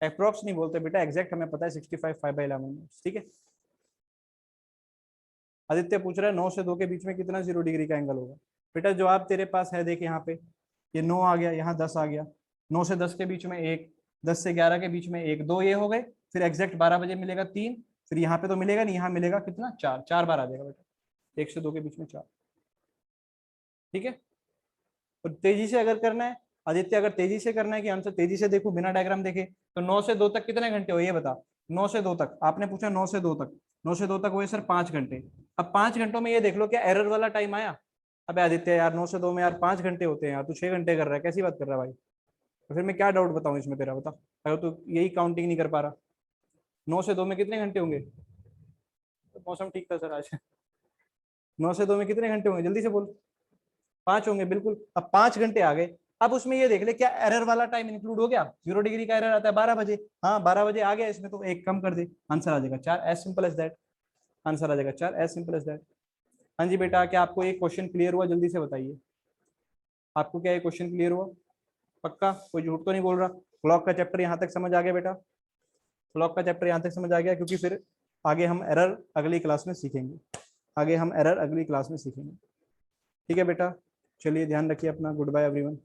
[SPEAKER 1] अप्रोक्स नहीं बोलते बेटा, एग्जैक्ट हमें पता है 65 5/11। ठीक है। आदित्य पूछ रहा है 9 से 2 के बीच में कितना 0 डिग्री का एंगल होगा। बेटा जवाब तेरे पास है, देख यहाँ पे ये 9 आ गया, यहाँ 10 आ गया, 9 से 10 के बीच में 1, 10 से 11 के बीच में 1, 2 ये हो गए, फिर एग्जैक्ट 12 बजे मिलेगा 3, फिर यहाँ पे तो मिलेगा नहीं, यहाँ मिलेगा कितना 4, 4 बार आ जाएगा बेटा, 1 से 2 के बीच में 4। ठीक है, तो तेजी से अगर करना है आदित्य, अगर तेजी से करना है कि आंसर तेजी से देखो बिना डायग्राम देखे, तो 9 से 2 तक कितने घंटे हो ये बता। 9 से 2 तक आपने पूछा, 9 से 2 तक, 9 से 2 तक हुए सर 5 घंटे। अब 5 घंटों में ये देख लो क्या एरर वाला टाइम आया। अबे आदित्य यार 9 से 2 में यार 5 घंटे होते हैं यार, तू 6 घंटे कर रहा है, कैसी बात कर रहा है भाई। तो फिर मैं क्या डाउट बताऊं इसमें तेरा, बता, अगर तू यही काउंटिंग नहीं कर पा रहा। 9 से 2 में कितने घंटे होंगे, तो मौसम ठीक था सर आज। 9 से 2 में कितने घंटे होंगे, जल्दी से बोल। 5 होंगे, बिल्कुल। अब 5 घंटे आ गए, अब उसमें ये देख ले क्या एरर वाला टाइम इंक्लूड हो गया। 0 डिग्री का एरर आता है 12 बजे, हाँ 12 बजे आ गया इसमें, तो एक कम कर दे, आंसर आ जाएगा 4, as simple as that. Answer आ जाएगा 4, एज सिंपल एज दैट। हाँ जी बेटा, क्या आपको ये क्वेश्चन क्लियर हुआ, जल्दी से बताइए, आपको क्या ये क्वेश्चन क्लियर हुआ, पक्का, कोई झूठ तो नहीं बोल रहा। क्लॉक का चैप्टर यहाँ तक समझ आ गया बेटा, क्लॉक का चैप्टर यहाँ तक समझ आ गया, क्योंकि फिर आगे हम एरर अगली क्लास में सीखेंगे, आगे हम एरर अगली क्लास में सीखेंगे। ठीक है बेटा, चलिए ध्यान रखिए अपना, गुड बाय एवरीवन।